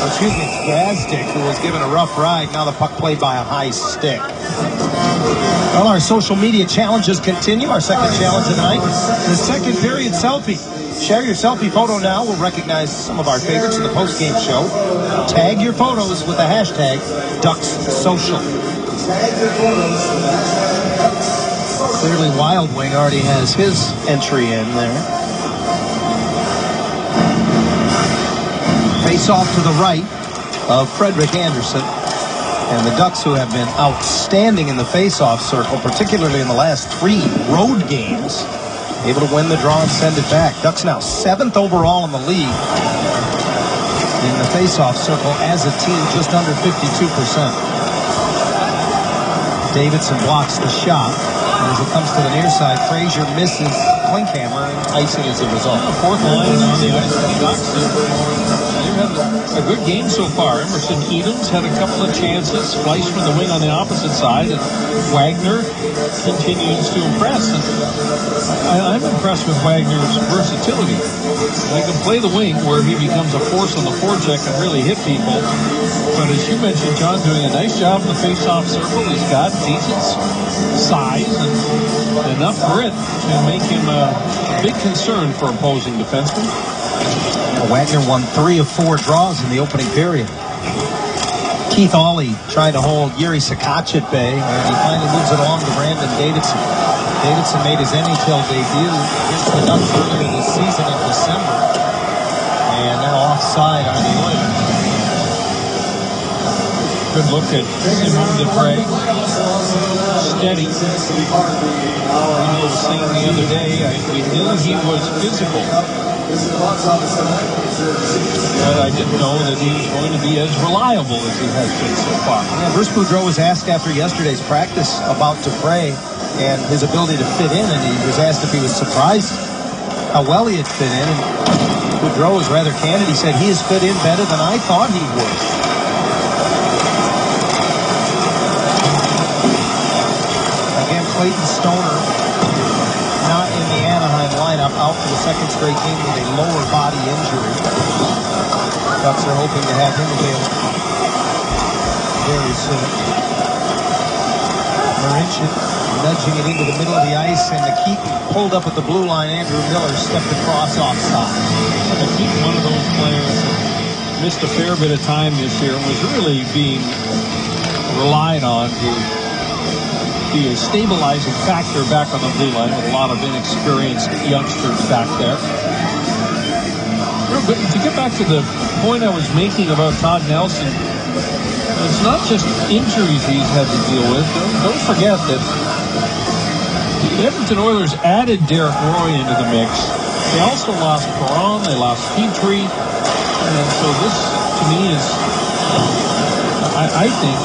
it's Gazdic, who was given a rough ride. Now the puck played by a high stick. Well, our social media challenges continue. Our second challenge of the night, the second period selfie. Share your selfie photo now. We'll recognize some of our favorites in the post-game show. Tag your photos with the hashtag DucksSocial. Clearly Wild Wing already has his entry in there. Face off to the right of Frederick Anderson. And the Ducks, who have been outstanding in the face-off circle, particularly in the last 3 road games, able to win the draw and send it back. Ducks now 7th overall in the league in the face-off circle as a team, just under 52%. Davidson blocks the shot. And as it comes to the near side, Frazier misses Klinkhammer, and icing as a result. Fourth line on the ice for the Ducks. They've had a good game so far. Emerson Edens had a couple of chances. Fleischman the wing on the opposite side, and Wagner continues to impress. And I'm impressed with Wagner's versatility. He can play the wing where he becomes a force on the forecheck and really hit people. But as you mentioned, John, doing a nice job in the face-off circle. He's got decent size and enough grit to make him a big concern for opposing defensemen. Wagner won 3 of 4 draws in the opening period. Keith Awley trying to hold Yuri Sakic at bay, and he finally moves it along to Brandon Davidson. Davidson made his NHL debut against the Ducks earlier this season in December, and now offside on the Oilers. Good look at Simon Dupre. Steady. We were saying the other day, we knew he was physical. But I didn't know that he was going to be as reliable as he has been so far. Yeah, Bruce Boudreau was asked after yesterday's practice about Dupre and his ability to fit in, and he was asked if he was surprised how well he had fit in. And Boudreau was rather candid. He said he has fit in better than I thought he would. Again, Clayton Stoner, not in the Anaheim lineup, out for the second straight game with a lower body injury. Ducks are hoping to have him available very soon. Marincin Nudging it into the middle of the ice, and the keep pulled up at the blue line. Andrew Miller stepped across offside. The keep, one of those players that missed a fair bit of time this year and was really being relied on to be a stabilizing factor back on the blue line with a lot of inexperienced youngsters back there. But to get back to the point I was making about Todd Nelson, it's not just injuries he's had to deal with. Don't forget that the Edmonton Oilers added Derek Roy into the mix. They also lost Perron, they lost Petrie, and so this, to me, is, I think,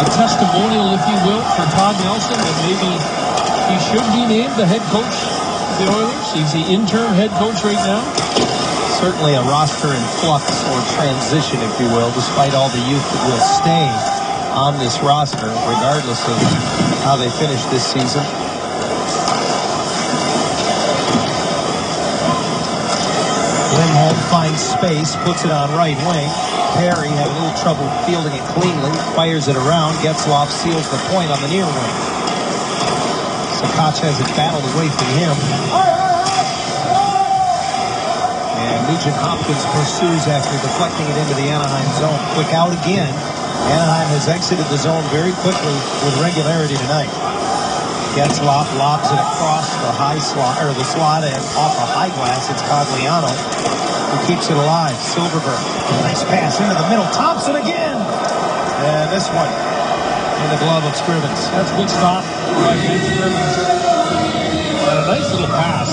a testimonial, if you will, for Todd Nelson that maybe he should be named the head coach of the Oilers. He's the interim head coach right now. Certainly a roster in flux or transition, if you will, despite all the youth that will stay on this roster, regardless of how they finish this season. Lindholm finds space, puts it on right wing. Perry had a little trouble fielding it cleanly, fires it around. Getzlaf seals the point on the near wing. Sakoch has it battled away from him. And Nugent Hopkins pursues after deflecting it into the Anaheim zone. Quick out again. Anaheim has exited the zone very quickly with regularity tonight. Getzlaf lobs it across the high slot, or the slot, and off a high glass. It's Cogliano who keeps it alive. Silverberg, nice pass into the middle. Thompson again, and this one in the glove of Scrivens. That's a good stop by Ben Scrivens. And a nice little pass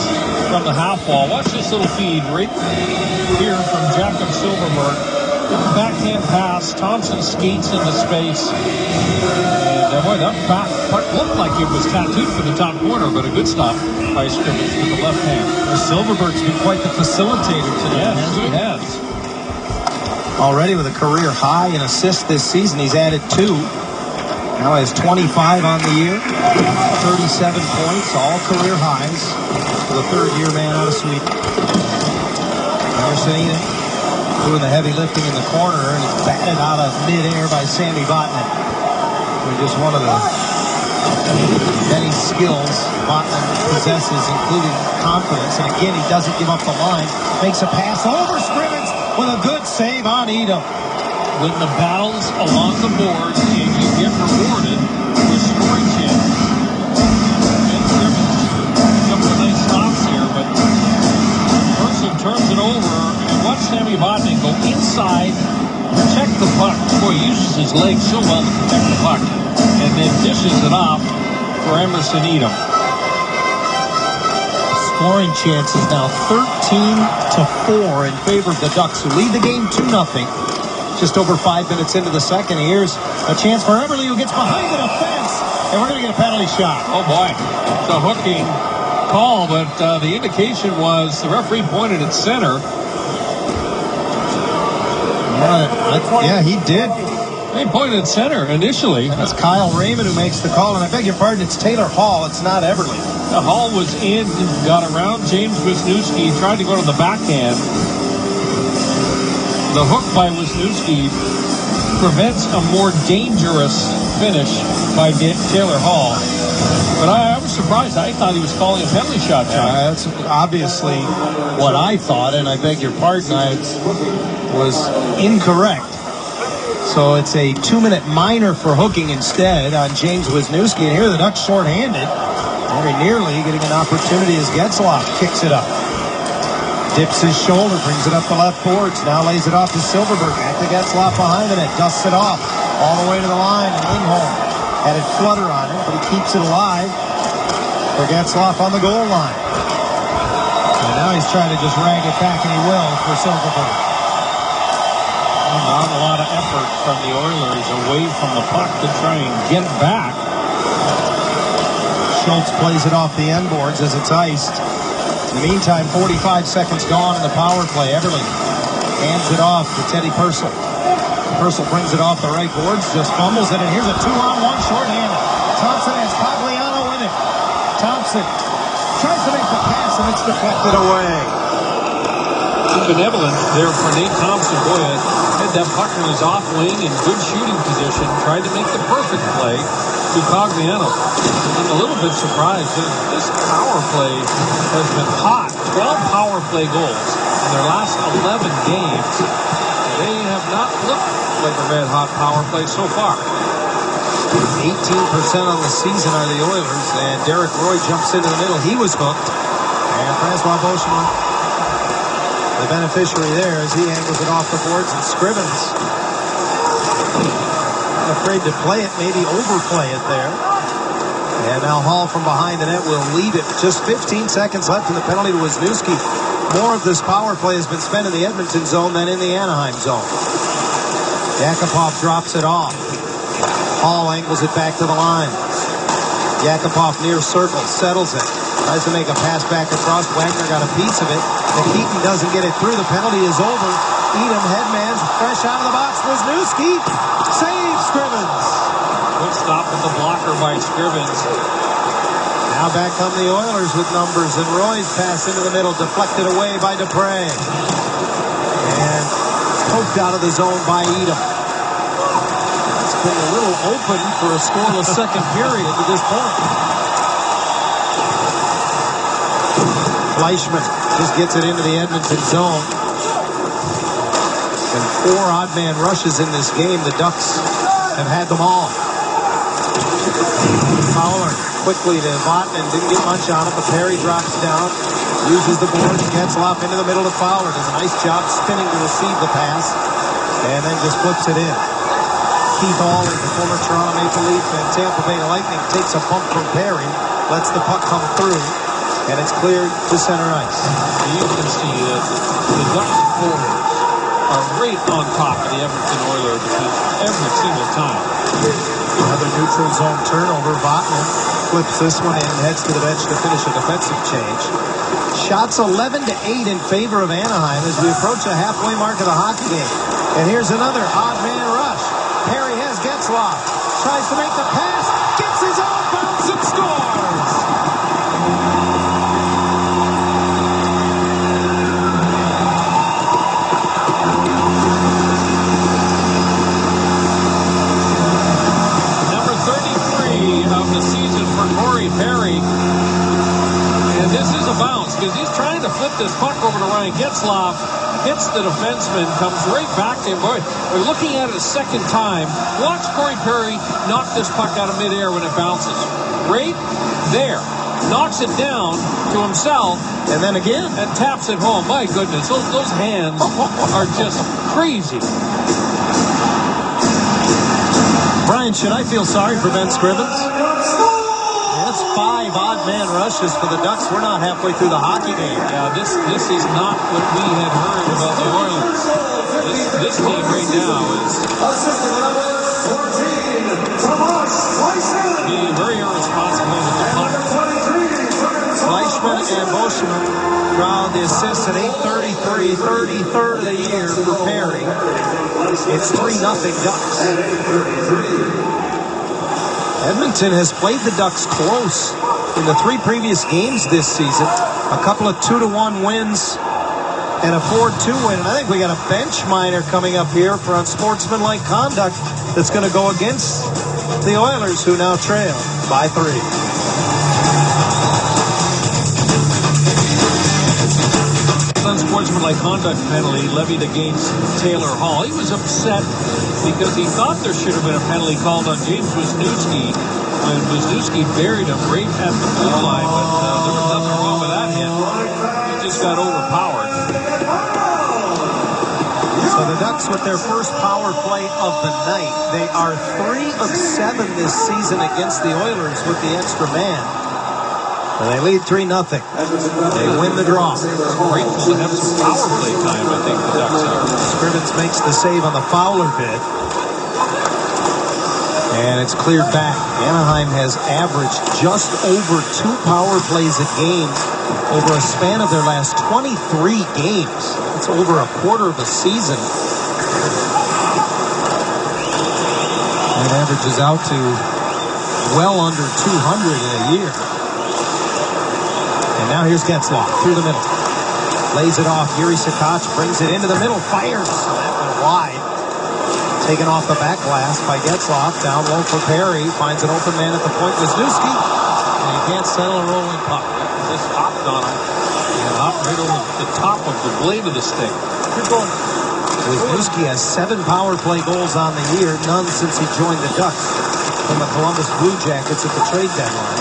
from the half wall. Watch this little feed right here from Jakob Silverberg. Backhand pass. Thompson skates into space. And boy, that puck looked like it was tattooed for the top corner, but a good stop by Scrivens with the left hand. Silverberg's been quite the facilitator today. Yes, he has. Already with a career high in assists this season. He's added 2. Now has 25 on the year. 37 points, all career highs for the third-year man out of Sweden. Emerson doing the heavy lifting in the corner, and it's batted out of midair by Sammy Botman. Just one of the many skills Botman possesses, including confidence. And again, he doesn't give up the line. Makes a pass over Scrivens with a good save on Edom. When the battles along the boards and you get rewarded with scoring chances. Ben Scrivens, a couple of nice stops here, but Person turns it over, and watch Sammy Botman go inside, protect the puck. Boy, he uses his legs so well to protect the puck, and then dishes it off for Emerson Edom. Scoring chances now 13-4 in favor of the Ducks, who lead the game 2-0. Just over 5 minutes into the second. Here's a chance for Eberle, who gets behind the defense, and we're going to get a penalty shot. Oh boy, it's a hooking call, but the indication was the referee pointed at center. Yeah, he did. They pointed at center initially. That's Kyle Raymond who makes the call, and I beg your pardon, it's Taylor Hall, it's not Eberle. The Hall was in, got around James Wisniewski, tried to go to the backhand. The hook by Wisniewski prevents a more dangerous finish by Taylor Hall. But I was surprised. I thought he was calling a penalty shot. That's obviously what I thought, and I beg your pardon, I was incorrect. So it's a 2-minute minor for hooking instead on James Wisniewski. And here the Ducks shorthanded. Very nearly getting an opportunity as Getzlaf kicks it up. Dips his shoulder, brings it up the left boards. Now lays it off to Silverberg. At the Getzlaf behind him. It dusts it off all the way to the line. And Lindholm had it flutter on him, but he keeps it alive for Getzlaf on the goal line. And now he's trying to just rag it back, and he will for Silverberg. Not a lot of effort from the Oilers away from the puck to try and get it back. Schultz plays it off the end boards as it's iced. In the meantime, 45 seconds gone in the power play. Eberle hands it off to Teddy Purcell. Purcell brings it off the right boards, just fumbles it, and here's a 2-on-1 shorthanded. Thompson has Cogliano with it. Thompson tries to make the pass, and it's deflected away. Benevolent there for Nate Thompson. Boy, Had that puck in his off wing in good shooting position. Tried to make the perfect play to Cogliano. I'm a little bit surprised that this power play has been hot. 12 power play goals in their last 11 games. They have not looked like a red-hot power play so far. 18% on the season are the Oilers, and Derek Roy jumps into the middle. He was hooked. And Francois Beauchemin, the beneficiary there, as he angles it off the boards, and Scrivens, afraid to play it, maybe overplay it there. And now Hall from behind the net will lead it. Just 15 seconds left in the penalty to Wisniewski. More of this power play has been spent in the Edmonton zone than in the Anaheim zone. Yakupov drops it off. Hall angles it back to the line. Yakupov near circle, settles it. Tries to make a pass back across. Wagner got a piece of it. Keaton doesn't get it through. The penalty is over. Edom headmans fresh out of the box. Wisniewski saves Scrivens. Good stop with the blocker by Scrivens. Now back come the Oilers with numbers, and Roy's pass into the middle, deflected away by Dupre. And poked out of the zone by Edom. It's been a little open for a scoreless second period to this point. Fleischmann just gets it into the Edmonton zone. And 4 odd man rushes in this game. The Ducks have had them all. Fowler quickly to Vatanen, didn't get much on it, but Perry drops down, uses the board, Getzlaf into the middle to Fowler, does a nice job spinning to receive the pass, and then just flips it in. Keith Hall, the former Toronto Maple Leaf and Tampa Bay Lightning, takes a bump from Perry, lets the puck come through, and it's cleared to center ice. You can see that the Ducks forwards are right on top of the Edmonton Oilers every single time. Another neutral zone turnover. Vatanen flips this one in, heads to the bench to finish a defensive change. Shots 11-8 in favor of Anaheim as we approach the halfway mark of the hockey game. And here's another odd man rush. Perry has Getzlaf. Tries to make the pass. Gets his own bounce and scores. Of the season for Corey Perry, and this is a bounce because he's trying to flip this puck over to Ryan Getzlaf, hits the defenseman, comes right back to him. Boy, we're looking at it a second time. Watch Corey Perry knock this puck out of midair when it bounces. Right there, knocks it down to himself, and then again, and taps it home. My goodness, those hands are just crazy. Brian, should I feel sorry for Ben Scrivens? That's 5 odd man rushes for the Ducks. We're not halfway through the hockey game. Yeah, this is not what we had heard about the Oilers. This team right now is being very irresponsible with the puck. Fleischmann and Beauchemin draw the assists at 8:33, 33rd of the year for Perry. It's 3-0 Ducks. Edmonton has played the Ducks close in the 3 previous games this season. A couple of 2-1 wins and a 4-2 win. And I think we got a bench minor coming up here for unsportsmanlike conduct that's going to go against the Oilers, who now trail by 3. Unsportsmanlike conduct penalty levied against Taylor Hall. He was upset because he thought there should have been a penalty called on James Wisniewski when Wisniewski buried him right at the blue line, but there was nothing wrong with that hit. He just got overpowered. So the Ducks with their first power play of the night. They are 3 of 7 this season against the Oilers with the extra man. And they lead 3-0. They win the draw. Grateful to have some power play time, I think the Ducks are. Scrivens makes the save on the Fowler bid. And it's cleared back. Anaheim has averaged just over 2 power plays a game over a span of their last 23 games. It's over a quarter of a season. That averages out to well under 200 in a year. And now here's Getzlaf through the middle. Lays it off. Yuri Sakac brings it into the middle. Fires. That went wide. Taken off the back glass by Getzlaf. Down low for Perry. Finds an open man at the point. Wisniewski. And he can't settle a rolling puck. Just hopped on him. And hopped right over the top of the blade of the stick. Keep going. Wisniewski has 7 power play goals on the year. None since he joined the Ducks from the Columbus Blue Jackets at the trade deadline.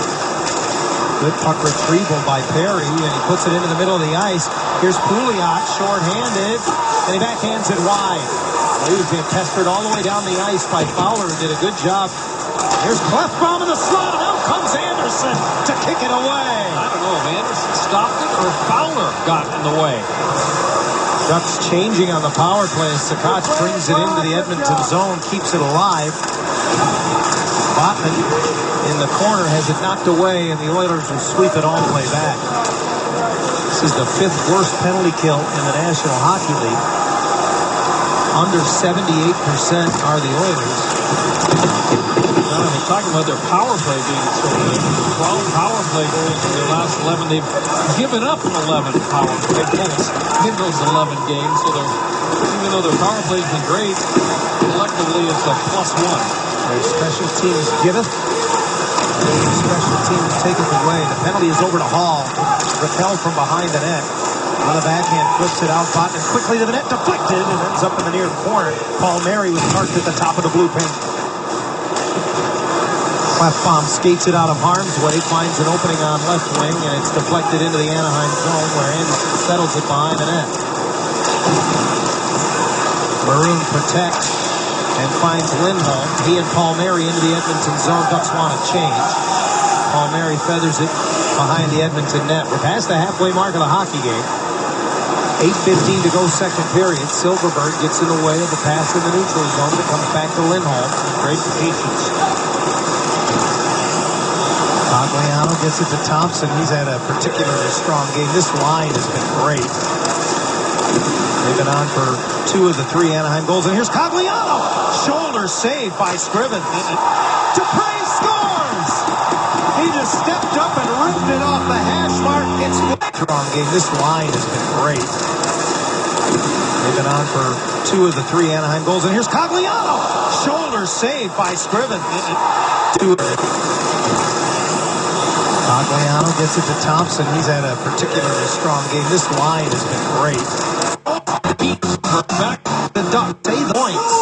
Good puck retrieval by Perry, and he puts it into the middle of the ice. Here's Pouliot, short-handed, and he backhands it wide. Well, he was being pestered all the way down the ice by Fowler, who did a good job. Here's Clefbaum in the slot, and out comes Anderson to kick it away. I don't know if Anderson stopped it or Fowler got in the way. Ducks changing on the power play as Sakac brings it into the Edmonton zone, keeps it alive. Botman in the corner has it knocked away, and the Oilers will sweep it all the way back. This is the 5th worst penalty kill in the National Hockey League. Under 78% are the Oilers. Now, we're talking about their power play being so good. 12 power play goals in their last 11. They've given up 11 power play goals in those 11 games. So even though their power play has been great, collectively it's a +1. Their special teams giveth. Their special teams taketh away. The penalty is over to Hall. Repelled from behind the net. On the backhand, flips it out. Botman quickly to the net, deflected, and ends up in the near corner. Palmieri was parked at the top of the blue paint. Clefbaum skates it out of harm's way, finds an opening on left wing, and it's deflected into the Anaheim zone where Anderson settles it behind the net. Maroon protects and finds Lindholm. He and Palmieri into the Edmonton zone. Ducks want to change. Palmieri feathers it behind the Edmonton net. We're past the halfway mark of the hockey game. 8:15 to go, second period. Silverberg gets in the way of the pass in the neutral zone. It comes back to Lindholm. Great patience. Cogliano gets it to Thompson. He's had a particularly strong game. This line has been great. They've been on for 2 of the 3 Anaheim goals. And here's Cogliano. Shoulder save by Scriven. Dupre scores! He just stepped up and ripped it off the hash mark. It's a strong game. This line has been great. They've been on for 2 of the 3 Anaheim goals. And here's Cogliano. Shoulder save by Scriven. Cogliano gets it to Thompson. He's had a particularly strong game. This line has been great. Back the Ducks, 8 points.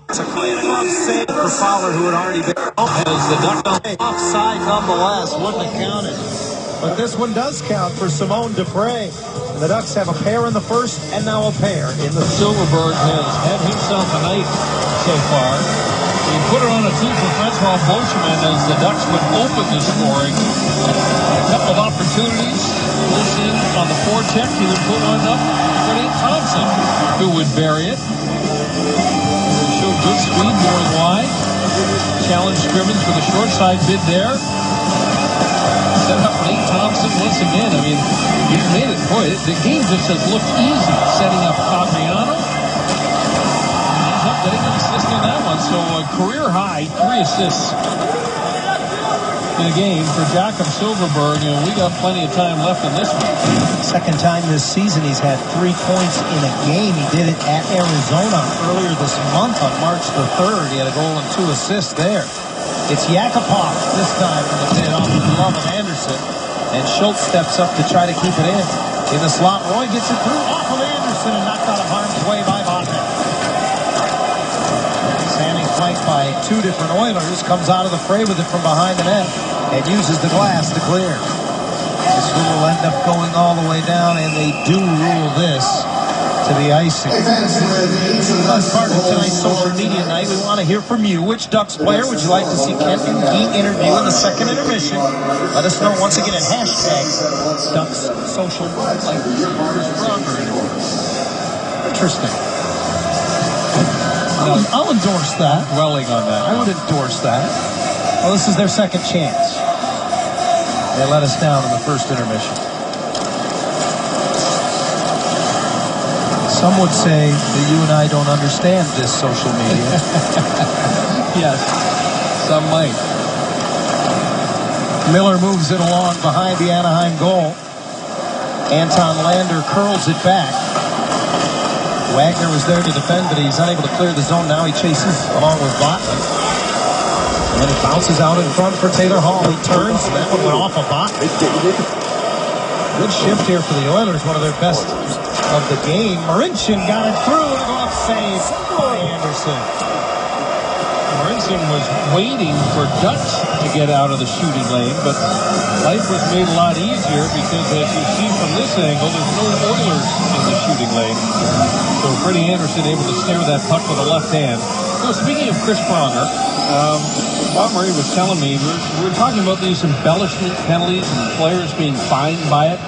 It's a clean glove save for Fowler, who had already been as the Ducks offside nonetheless. Wouldn't have counted. But this one does count for Simone Dupre. The Ducks have a pair in the first and now a pair in the Silverberg has had himself a night so far. He put it on a 2 for Francois Beauchemin as the Ducks would open the scoring. A couple of opportunities. Close in on the forecheck. He would put one up for Nate Thompson, who would bury it. He showed good speed going wide. Challenge Scrimmage for the short side bid there. Set up Nate Thompson once again. I mean, he's made it. Boy, the game just has looked easy setting up Cogliano. Ends up getting an assist in that one. So a career high 3 assists in a game for Jakob Silverberg. You know, we got plenty of time left in this one. second time this season he's had 3 points in a game. He did it at Arizona earlier this month on March the 3rd. He had a goal and 2 assists there. It's Yakupov this time in the pin off the glove of Anderson. And Schultz steps up to try to keep it in. In the slot, Roy gets it through off of Anderson and knocked out of harm's way by Botman. Standing flanked by 2 different Oilers, comes out of the fray with it from behind the net and uses the glass to clear. This one will end up going all the way down, and they do rule this to the icing. As part of tonight's social media night, we want to hear from you. Which Ducks player would you like to see Kent and Geek interview in the second intermission? Let us know once again at hashtag Ducks Social. Like interesting. I'll endorse that. Dwelling on that. I would endorse that. Well, this is their second chance. They let us down in the first intermission. Some would say that you and I don't understand this social media. Yes, some might. Miller moves it along behind the Anaheim goal. Anton Lander curls it back. Wagner was there to defend, but he's unable to clear the zone. Now he chases along with Bottman. And it bounces out in front for Taylor Hall. He turns. That one went off a Bottman. Good shift here for the Oilers. One of their best of the game. Marincin got it through. A glove save by Anderson. Marincin was waiting for Dutch to get out of the shooting lane, but life was made a lot easier because, as you see from this angle, there's no Oilers in the shooting lane. So Freddie Anderson able to snare that puck with the left hand. So speaking of Chris Pronger, Bob Murray was telling me, we're talking about these embellishment penalties and players being fined by it.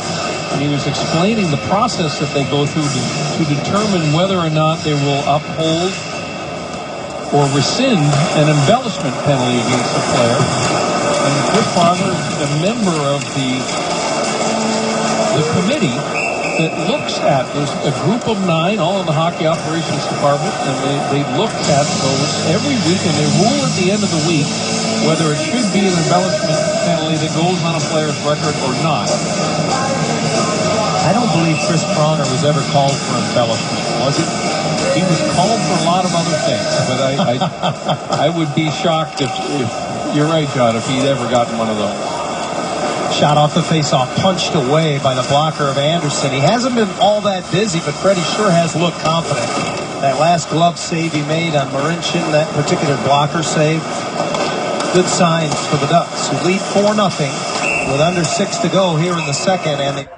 And he was explaining the process that they go through to determine whether or not they will uphold or rescind an embellishment penalty against a player. And Chris Pronger is a member of the committee that looks at, there's a group of 9 all in the hockey operations department, and they look at those every week, and they rule at the end of the week whether it should be an embellishment penalty that goes on a player's record or not. I don't believe Chris Pronger was ever called for embellishment, was he? He was called for a lot of other things, but I would be shocked if you're right, John, if he'd ever gotten one of those. Shot off the faceoff, punched away by the blocker of Anderson. He hasn't been all that busy, but Freddie sure has looked confident. That last glove save he made on Marincin, that particular blocker save, good signs for the Ducks, who lead 4-0 with under 6 to go here in the second. And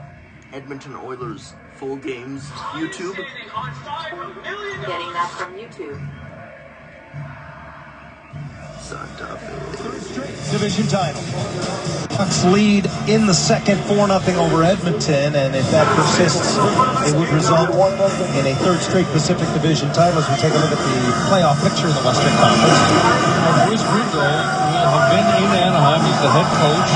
Edmonton Oilers full games YouTube. Getting that from YouTube. Santa Fe. Division title. Ducks lead in the second 4-0 over Edmonton, and if that persists, it would result in a third straight Pacific Division title as we take a look at the playoff picture in the Western Conference. Bruce Boudreau will have been in Anaheim as the head coach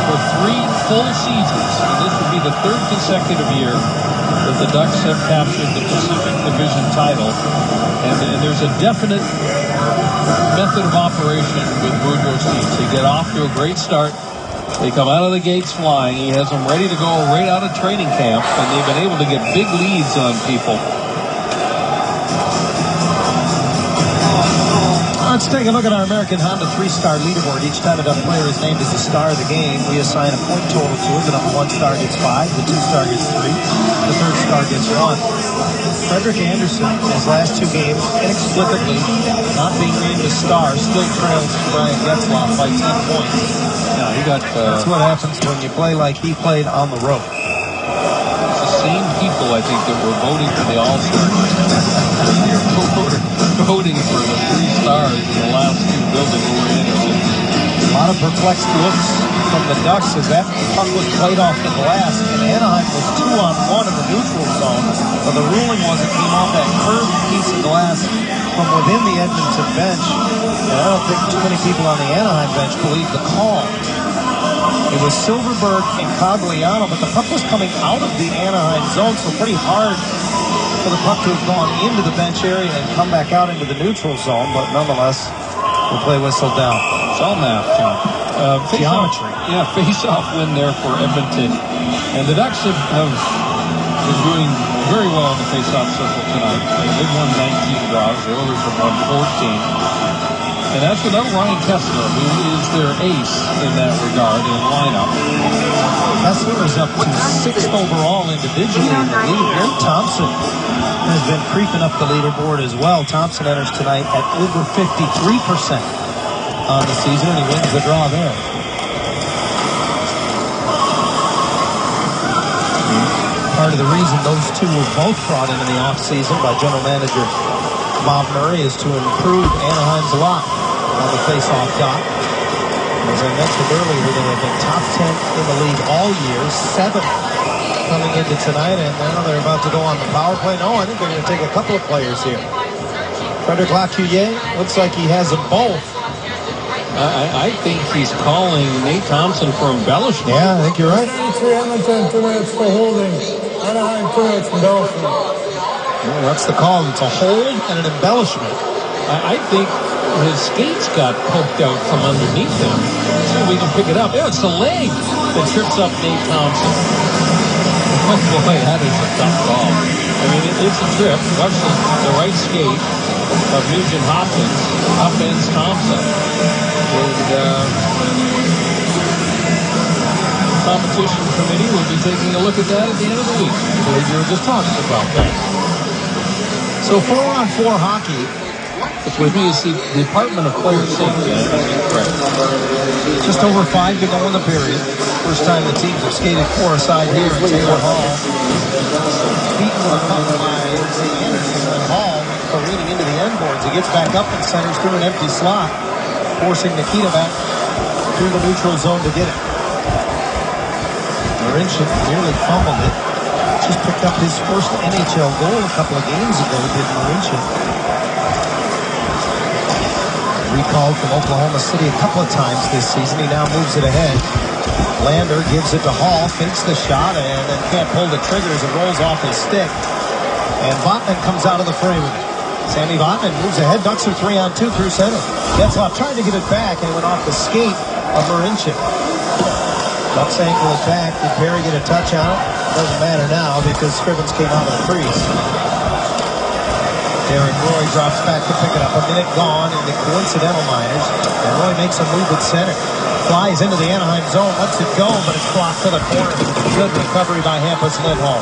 for 3 full seasons, and this would be the 3rd consecutive year that the Ducks have captured the Pacific Division title, and there's a definite method of operation with Boudreau's teams. They get off to a great start. They come out of the gates flying. He has them ready to go right out of training camp, and they've been able to get big leads on people. Let's take a look at our American Honda 3-star leaderboard. Each time a Duck player is named as the star of the game, we assign a point total to it. The number 1 star gets 5, the 2-star gets 3, the 3rd star gets 1. Frederick Anderson, in his last 2 games, inexplicably not being named a star, still trails Brian Getzlaf by 10 points. Yeah, he got. That's what happens when you play like he played on the road. It's the same people, I think, that were voting for the All-Star. Voting for the 3 stars in the last 2 buildings we were in. A lot of perplexed looks from the Ducks as that puck was played off the glass, and Anaheim was 2-on-1 in the neutral zone. But the ruling was it came off that curved piece of glass from within the Edmonton bench. And I don't think too many people on the Anaheim bench believe the call. It was Silverberg and Cogliano, but the puck was coming out of the Anaheim zone, so pretty hard for the puck to have gone into the bench area and come back out into the neutral zone. But nonetheless, the play whistled down. It's all math, John. Geometry. Face-off win there for Edmonton. And the Ducks have been doing very well on the face-off circle tonight. They've won 19 draws. The Oilers have won 14. And that's without Ryan Kessler, who is their ace in that regard in lineup. Kessler is up to 6th overall individually in the league. Greg Thompson has been creeping up the leaderboard as well. Thompson enters tonight at over 53% on the season, and he wins the draw there. Part of the reason those two were both brought into the offseason by general manager Bob Murray is to improve Anaheim's lot on the face-off dot. As I mentioned earlier, they have been top 10 in the league all year, 7 coming into tonight, and now they're about to go on the power play. No, I think they're going to take a couple of players here. Frederick Lacuillet looks like he has them both. I think he's calling Nate Thompson for embellishment. Yeah, I think you're right. Edmonton, 2 minutes for holding. Anaheim, 2 minutes for embellishment. Yeah, that's the call. It's a hold and an embellishment. I think his skates got poked out from underneath him. Let's see if we can pick it up. Yeah, it's the leg that trips up Nate Thompson. boy, that is a tough call. I mean, it's a trip. Watch the right skate of Nugent Hopkins upends Thompson. And the competition committee will be taking a look at that at the end of the week. So we were just talking about that. So 4-on-4 hockey. With me is the Department of Player Safety. Just over 5 to go in the period. First time the teams have skated four-a-side here at Taylor Hall. Beaten with a puck by Anderson, and Hall careening into the end boards. He gets back up and centers through an empty slot, forcing Nikita back through the neutral zone to get it. Marincin nearly fumbled it. Just picked up his first NHL goal a couple of games ago, did Marincin. Recalled from Oklahoma City a couple of times this season. He now moves it ahead. Lander gives it to Hall, fakes the shot, and then can't pull the trigger as it rolls off his stick. And Vatanen comes out of the frame with it. Sammy Vatanen moves ahead, ducks her 3-on-2 through center. Getzlaf tried to get it back, and it went off the skate of Marincin. Ducks ankle it back. Did Perry get a touch on it? Doesn't matter now because Scrivens came out of the crease. Derek Roy drops back to pick it up. A minute gone in the coincidental minors. And Roy makes a move at center. Flies into the Anaheim zone. Lets it go, but it's blocked to the corner. Good recovery by Hampus Lindholm.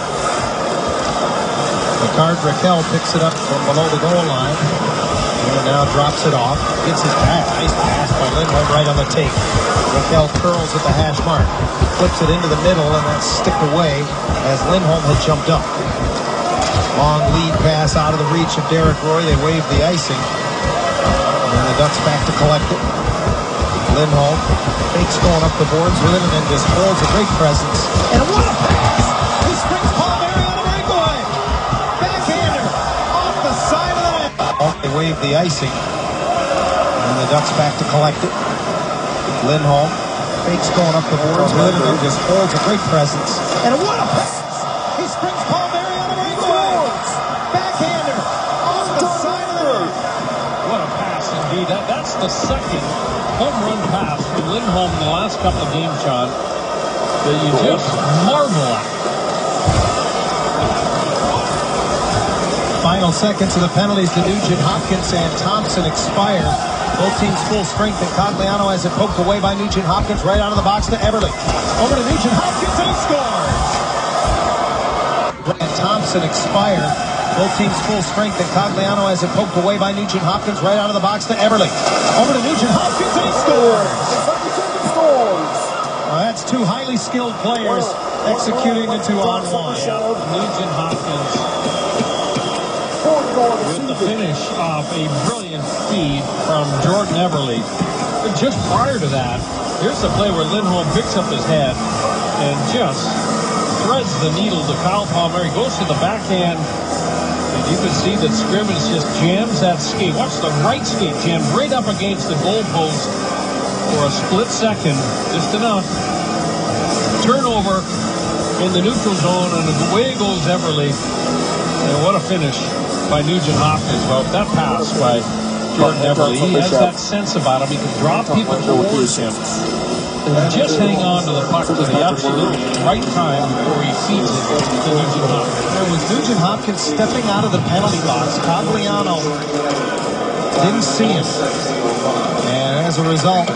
Ricard Raquel picks it up from below the goal line. And now drops it off. Gets his pass. Nice pass by Lindholm right on the tape. Raquel curls at the hash mark. Flips it into the middle, and that's sticked away as Lindholm had jumped up. Long lead pass out of the reach of Derek Roy. They wave the icing. And then the Ducks back to collect it. Lindholm fakes going up the boards with it and then just holds a great presence. And what a pass! He springs Palmieri on a breakaway. Backhander off the side of the net. They wave the icing. And the Ducks back to collect it. Lindholm fakes going up the boards with it and then just holds a great presence. And what a pass! He springs Palmieri on a breakaway. Backhander off the side of the net. What a pass indeed. That's the second home run pass from Lindholm in the last couple of games, John, that you just marvel at. Final seconds of the penalties to Nugent Hopkins and Thompson expire. Both teams full strength, and Cogliano has it poked away by Nugent Hopkins right out of the box to Everly. Over to Nugent Hopkins, and he scores! And Thompson expire. Both teams full strength, and Cogliano has it poked away by Nugent Hopkins right out of the box to Everly. Over to Nugent Hopkins, and he scores! That's two highly skilled players executing the 2-on-1. Nugent Hopkins with the finish off a brilliant feed from Jordan Everly. But just prior to that, here's the play where Lindholm picks up his head and just threads the needle to Kyle Palmieri. Goes to the backhand. And you can see that Scrivens just jams that skate. Watch the right skate jam right up against the goalpost for a split second. Just enough. Turnover in the neutral zone, and away goes Everly. And what a finish by Nugent Hopkins. Well, that pass by Jordan Everly, he has that sense about him. He can draw people towards him. And just hang on to the puck to the absolute right time before he feeds it to Nugent Hopkins. And with Nugent Hopkins stepping out of the penalty box, Cogliano didn't see him. And as a result,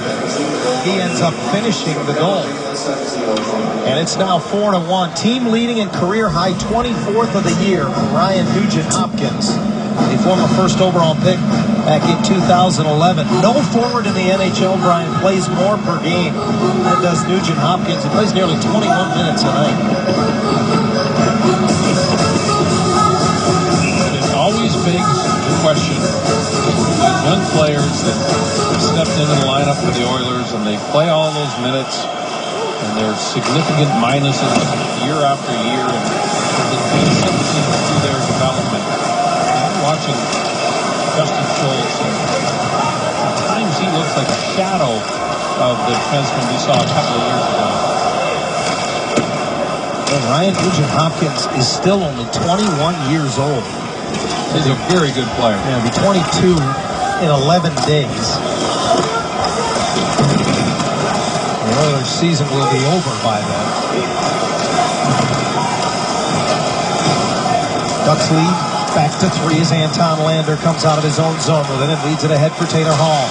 he ends up finishing the goal. And it's now 4-1. Team leading in career high 24th of the year, Ryan Nugent Hopkins, a former first overall pick back in 2011. No forward in the NHL, Brian, plays more per game than does Nugent Hopkins. He plays nearly 21 minutes a night. It always begs the question. Young players that stepped into the lineup for the Oilers, and they play all those minutes, and there's significant minuses year after year, and there's sympathy through their development. I'm watching Justin Schultz, and at times he looks like a shadow of the defenseman we saw a couple of years ago. And Ryan Nugent Hopkins is still only 21 years old. He's a very good player. Yeah, he'll be 22 in 11 days. The Oilers season will be over by then. Ducks lead back to 3 as Anton Lander comes out of his own zone with it and leads it ahead for Taylor Hall.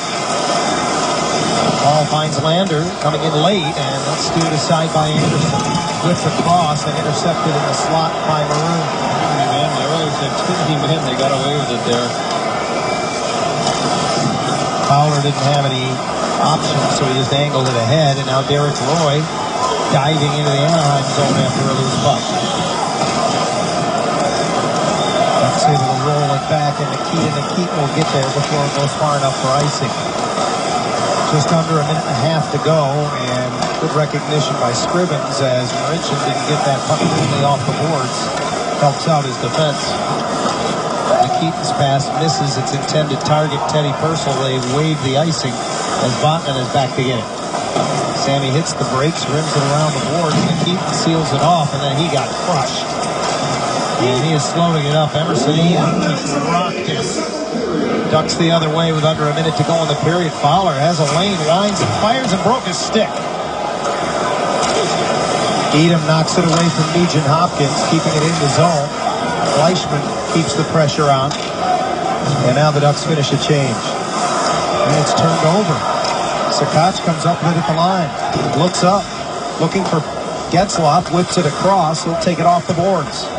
Hall finds Lander coming in late, and that's steered aside by Anderson. Whips across and intercepted in the slot by Maroon. Man, the Oilers had 2 men. They got away with it there. Fowler didn't have any options, so he just angled it ahead, and now Derek Roy diving into the Anaheim zone after a loose puck. Ducks able to roll it back, and Nikita will get there before it goes far enough for icing. Just under a minute and a half to go, and good recognition by Scrivens as Marincin didn't get that puck cleanly off the boards. Helps out his defense. Nikita's pass misses its intended target, Teddy Purcell. They wave the icing as Botman is back to get it. Sammy hits the brakes, rims it around the boards. Nikita seals it off, and then he got crushed. And he is slowing it up. Emerson just rocked him. Ducks the other way with under a minute to go in the period. Fowler has a lane, winds and fires and broke his stick. Edom knocks it away from Nugent Hopkins, keeping it in the zone. Fleischman keeps the pressure on. And now the Ducks finish a change. And it's turned over. Sakach comes up with it at the line. Looks up, looking for Getzlaf, whips it across. He'll take it off the boards.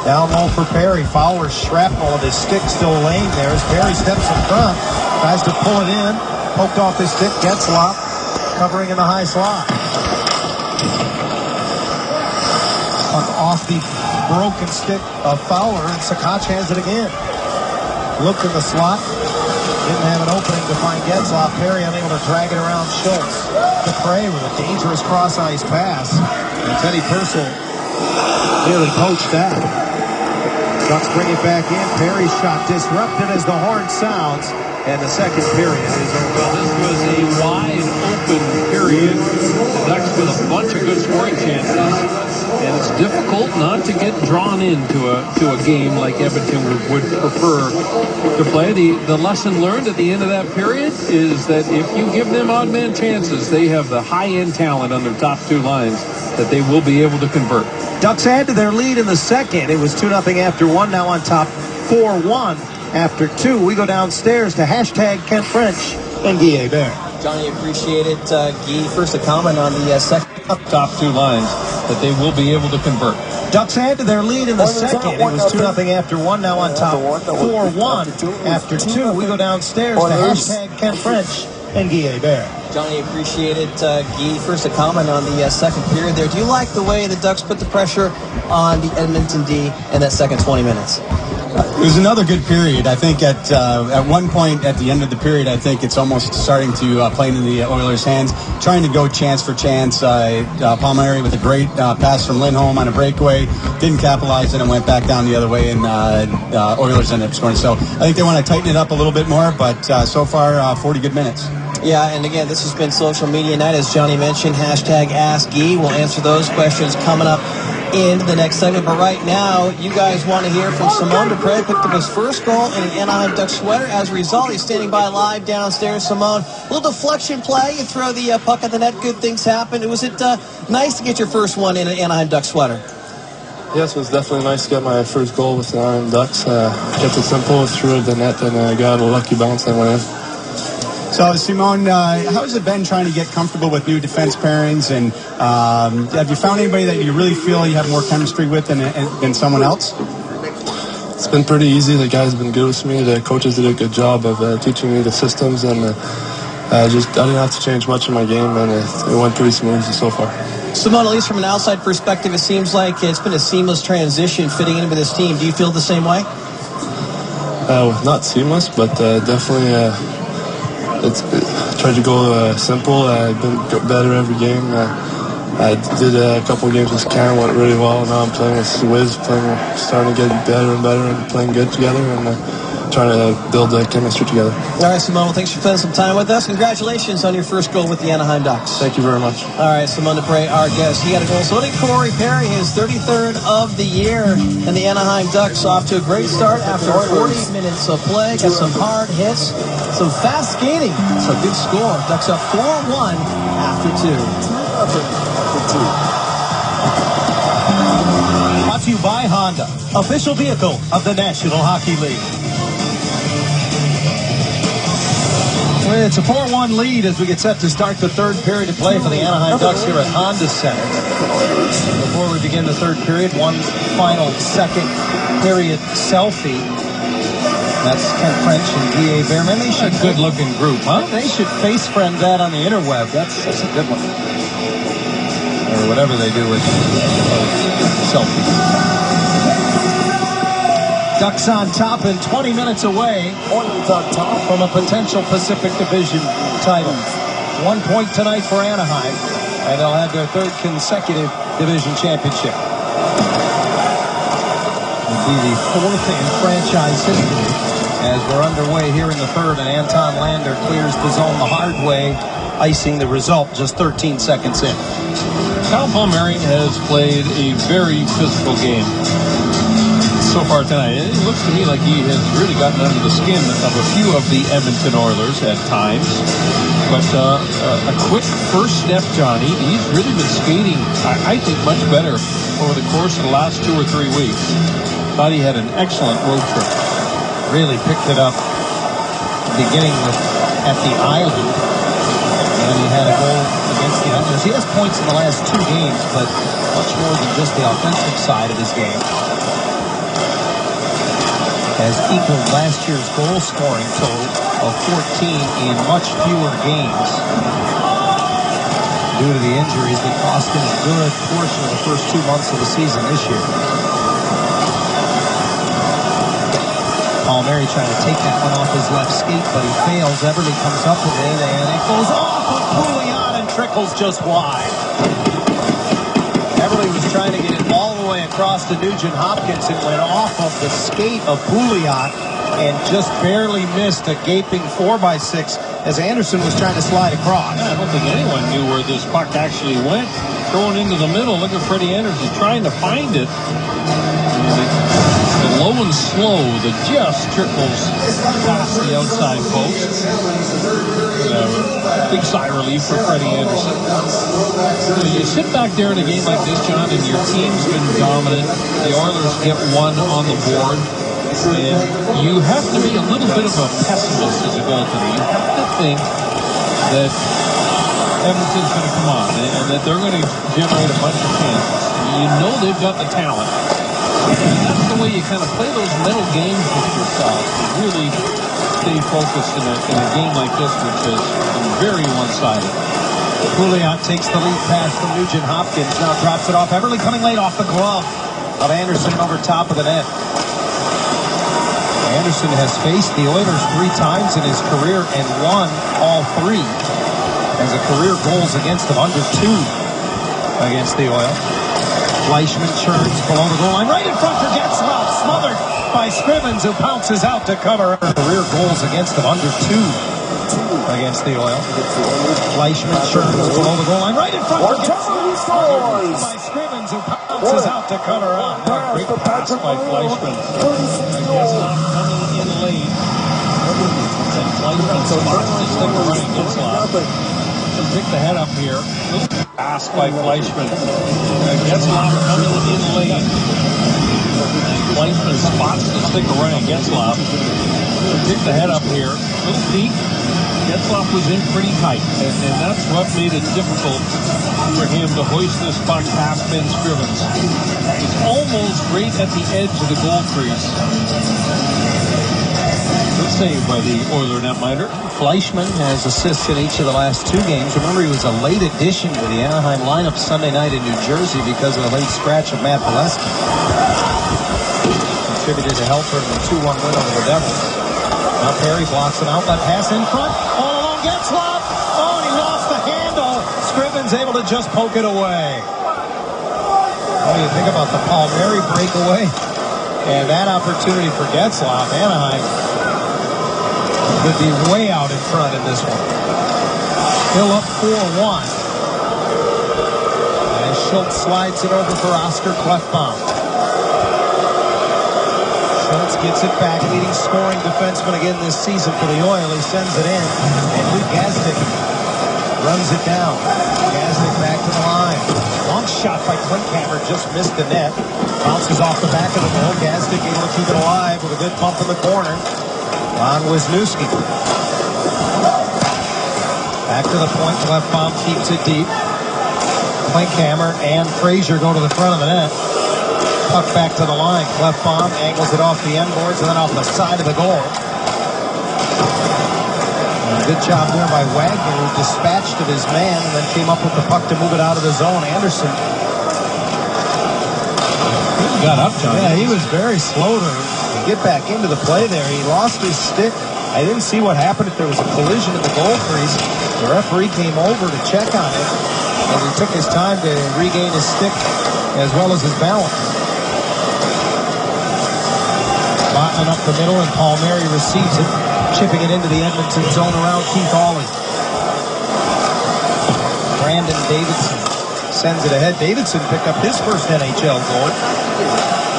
Down low for Perry. Fowler's shrapnel of his stick still laying there as Perry steps in front. Tries to pull it in. Poked off his stick. Getzlaf covering in the high slot. Off the broken stick of Fowler, and Sakach has it again. Looked in the slot. Didn't have an opening to find Getzlaf. Perry unable to drag it around Schultz. Dupre with a dangerous cross-ice pass. And Teddy Purcell nearly poached that. Ducks bring it back in. Perry's shot disrupted as the horn sounds, and the second period is over. Well, this was a wide open period. The Ducks with a bunch of good scoring chances, and it's difficult not to get drawn into a game like Edmonton would prefer to play. The lesson learned at the end of that period is that if you give them odd man chances, they have the high-end talent on their top 2 lines that they will be able to convert. Ducks add to their lead in the second. It was 2-0 after 1, now on top 4-1 after 2. We go downstairs to hashtag Kent French and Guy Hebert. Johnny, appreciate it. Guy, first a comment on the second. Top 2 lines that they will be able to convert. Ducks add to their lead in the second. It was 2-0 after 1, now on top 4-1 after 2. We go downstairs to hashtag Kent French and Guy Hebert. Johnny, appreciate it. Guy, first a comment on the second period there. Do you like the way the Ducks put the pressure on the Edmonton D in that second 20 minutes? It was another good period. I think at one point at the end of the period, I think it's almost starting to play into the Oilers' hands, trying to go chance for chance. Palmieri with a great pass from Lindholm on a breakaway, didn't capitalize it and went back down the other way, and Oilers ended up scoring. So I think they want to tighten it up a little bit more, but so far 40 good minutes. Yeah, and again, this has been Social Media Night, as Johnny mentioned. Hashtag Ask Guy. We'll answer those questions coming up in the next segment. But right now, you guys want to hear from Simone Dupre. Picked up his first goal in an Anaheim Ducks sweater. As a result, he's standing by live downstairs. Simone, a little deflection play. You throw the puck at the net. Good things happen. Was it nice to get your first one in an Anaheim Ducks sweater? Yes, it was definitely nice to get my first goal with the Anaheim Ducks. Kept it simple, threw it at the net, and got a lucky bounce and went in. So, Simone, how has it been trying to get comfortable with new defense pairings? And have you found anybody that you really feel you have more chemistry with than someone else? It's been pretty easy. The guys have been good with me. The coaches did a good job of teaching me the systems, and I didn't have to change much in my game, and it went pretty smoothly so far. Simone, at least from an outside perspective, it seems like it's been a seamless transition fitting in with this team. Do you feel the same way? Not seamless, but definitely... tried to go simple. I've been better every game. I did a couple of games with Karen, went really well. Now I'm playing with Wiz, starting to get better and better and playing good together and trying to build chemistry together. All right, Simone, well, thanks for spending some time with us. Congratulations on your first goal with the Anaheim Ducks. Thank you very much. All right, Simone Dupre, our guest. He got a goal. So did Corey Perry, his 33rd of the year. And the Anaheim Ducks off to a great start after 40 minutes of play. Got some hard hits, some fast skating. It's a good score. Ducks up 4-1 after 2. Brought to you by Honda, official vehicle of the National Hockey League. Well, it's a 4-1 lead as we get set to start the third period of play for the Anaheim Ducks here at Honda Center. Before we begin the third period, one final second period selfie. That's Ken French and D.A. Behrman. They should a good-looking group, huh? They should face friend that on the interweb. That's a good one. Or whatever they do with selfies. Ducks on top and 20 minutes away from a potential Pacific Division title. 1 point tonight for Anaheim, and they'll have their third consecutive division championship. It'll be the fourth in franchise history as we're underway here in the third, and Anton Lander clears the zone the hard way, icing the result just 13 seconds in. Kyle Palmieri has played a very physical game so far tonight. It looks to me like he has really gotten under the skin of a few of the Edmonton Oilers at times. But a quick first step, Johnny. He's really been skating, I think, much better over the course of the last 2 or 3 weeks. Thought he had an excellent road trip. Really picked it up beginning at the Island. And he had a goal against the Islanders. He has points in the last 2 games, but much more than just the offensive side of his game. Has equaled last year's goal scoring total of 14 in much fewer games due to the injuries that cost him a good portion of the first 2 months of the season this year. Palmieri trying to take that one off his left skate, but he fails. Everly comes up with it, and it goes off of Pouliot and trickles just wide. Everly was trying to get it all the way across to Nugent-Hopkins. It went off of the skate of Pouliot and just barely missed a gaping 4x6 as Anderson was trying to slide across. I don't think anyone knew where this puck actually went. Thrown into the middle. Look at Freddie Anderson trying to find it. And low and slow that just trickles past the outside post. Big sigh relief for Freddie Anderson. You sit back there in a game like this, John, and your team's been dominant. The Oilers get one on the board. And you have to be a little bit of a pessimist as a goaltender. You have to think that Edmonton's going to come on and that they're going to generate a bunch of chances. You know they've got the talent. And that's the way you kind of play those mental games with yourself. You really stay focused in a game like this, which is very one-sided. Pouliot takes the lead pass from Nugent-Hopkins. Now drops it off. Everly coming late off the glove of Anderson over top of the net. Anderson has faced the Oilers 3 times in his career and won all 3. Has a career goals against them under 2 against the Oilers. Fleischmann churns below the goal line. Right in front for Getzlaf. Smothered by Scrivens, who pounces out to cover. Career goals against them under 2 against the Oilers. Fleischmann churns below the goal line. Right in front for Getzlaf. Smothered by Scrivens, who pounces out to cover up. Great pass by Fleischmann. Getzlaf coming in late. And Fleischmann spots the stick running Getzlaf. Pick the head up here. Pass by Fleischmann. Getzlaf coming in late. Fleischmann spots the stick of running Getzlaf. Pick the head up here. Little peek. Getzlaf was in pretty tight, and that's what made it difficult for him to hoist this puck past Ben Scrivens. He's almost right at the edge of the goal crease. Good save by the Oiler netminder. Fleischmann has assists in each of the last 2 games. Remember, he was a late addition to the Anaheim lineup Sunday night in New Jersey because of the late scratch of Matt Valesky. Contributed to help her in the 2-1 win over the Devils. Now Perry blocks an outlet pass in front. All along Getzlaf. Oh, and he lost the handle. Scrivens able to just poke it away. What do you think about the Palmieri breakaway? And that opportunity for Getzlaf. Anaheim could be way out in front in this one. Still up 4-1. And Schultz slides it over for Oscar Klefbom. Schultz gets it back, leading scoring defenseman again this season for the Oil. He sends it in, and Luke Gazdic runs it down. Gazdic back to the line. Long shot by Klinkhammer, just missed the net. Bounces off the back of the goal. Gazdic able to keep it alive with a good bump in the corner. On Wisniewski. Back to the point. Left bomb keeps it deep. Klinkhammer and Frazier go to the front of the net. Puck back to the line. Left bomb angles it off the end boards and then off the side of the goal. Good job there by Wagner, who dispatched of his man and then came up with the puck to move it out of the zone. Anderson. He got up, John. Yeah, he was very slow to get back into the play there. He lost his stick. I didn't see what happened if there was a collision at the goal crease. The referee came over to check on it as he took his time to regain his stick as well as his balance. Bottman up the middle and Palmieri receives it. Chipping it into the Edmonton zone around Keith Hawley. Brandon Davidson sends it ahead. Davidson picked up his first NHL goal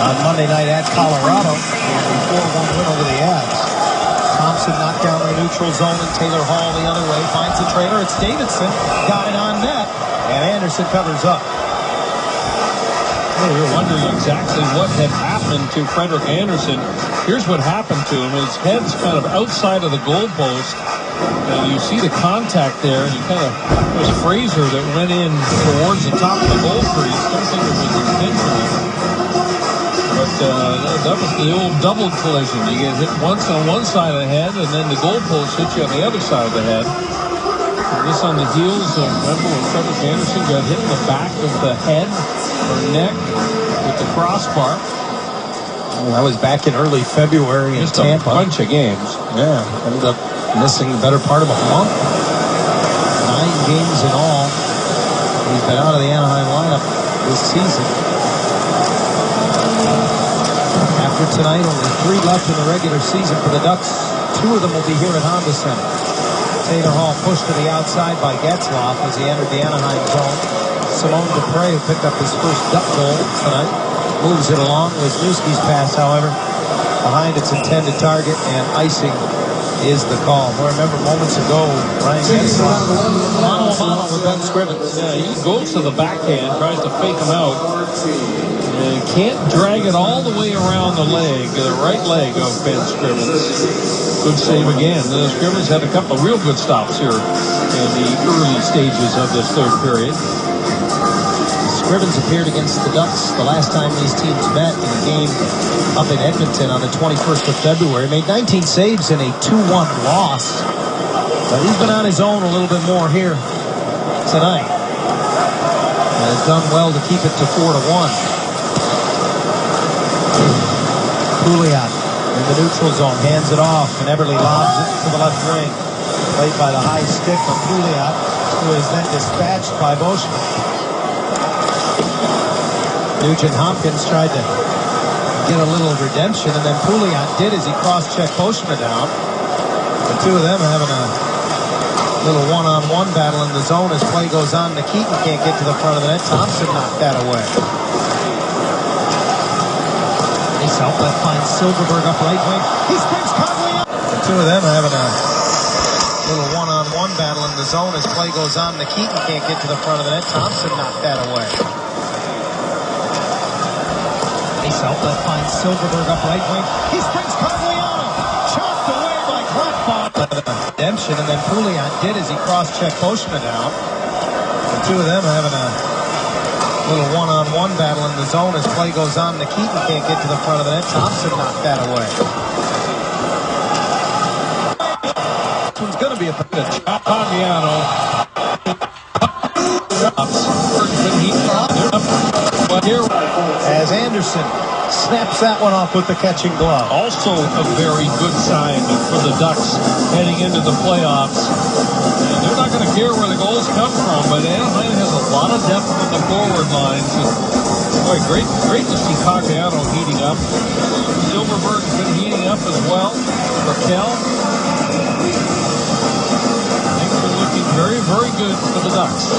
on Monday night at Colorado. A 4-1 win over the Avs. Thompson knocked down the neutral zone and Taylor Hall the other way. Finds the trailer. It's Davidson. Got it on net. And Anderson covers up. We were wondering exactly what had happened to Frederik Andersen. Here's what happened to him. His head's kind of outside of the goalpost. And you see the contact there. And it was Fraser that went in towards the top of the goal crease. Don't think it was intentional. But that was the old double collision. You get hit once on one side of the head, and then the goalpost hit you on the other side of the head. And this on the heels of, remember when Frederik Andersen got hit in the back of the head or neck with the crossbar. Well, that was back in early February in Tampa. A bunch of games. Yeah, ended up missing the better part of a month. 9 games in all. He's been out of the Anaheim lineup this season. After tonight, only 3 left in the regular season for the Ducks. 2 of them will be here at Honda Center. Taylor Hall pushed to the outside by Getzlaf as he entered the Anaheim zone. Simone Dupre, who picked up his first Duck goal tonight, moves it along. Wisniewski's pass, however, behind its intended target, and icing is the call. Well, remember moments ago, Ryan Getzlaf mano with Ben Scrivens. Yeah, he goes to the backhand, tries to fake him out, and can't drag it all the way around the right leg of Ben Scrivens. Good save again. Scrivens had a couple of real good stops here in the early stages of this third period. Scrivens appeared against the Ducks the last time these teams met in a game up in Edmonton on the 21st of February. Made 19 saves in a 2-1 loss. But he's been on his own a little bit more here tonight. And has done well to keep it to 4-1. Pouliot in the neutral zone, hands it off, and Eberle lobs it to the left wing. Played by the high stick of Pouliot, who is then dispatched by Boschman. Nugent Hopkins tried to get a little redemption, and then Pouliot did as he cross-checked Boschman down. The two of them having a little one-on-one battle in the zone as play goes on. Nikitin can't get to the front of the net. Thompson knocked that away. Outlet finds Silverberg up right wing. He springs Conley up. The two of them having a little one-on-one battle in the zone as play goes on. Nikitin can't get to the front of the net. Thompson knocked that away. Outlet finds Silverberg up right wing. He springs Conley on him. Chopped away by Klefbom. Redemption, and then Pouliot did as he cross-checked Boschman down. The two of them having a little one-on-one battle in the zone as play goes on. Nikitin can't get to the front of the net. Thompson knocked that away. This one's going to be a pitch. Pagliano. As Anderson snaps that one off with the catching glove. Also a very good sign for the Ducks heading into the playoffs. And they're not going to care where the goals come from, but Anaheim has a lot of depth in the forward lines. Boy, great to see Pagliano heating up. Silverberg's been heating up as well. Raquel. Things are looking very, very good for the Ducks.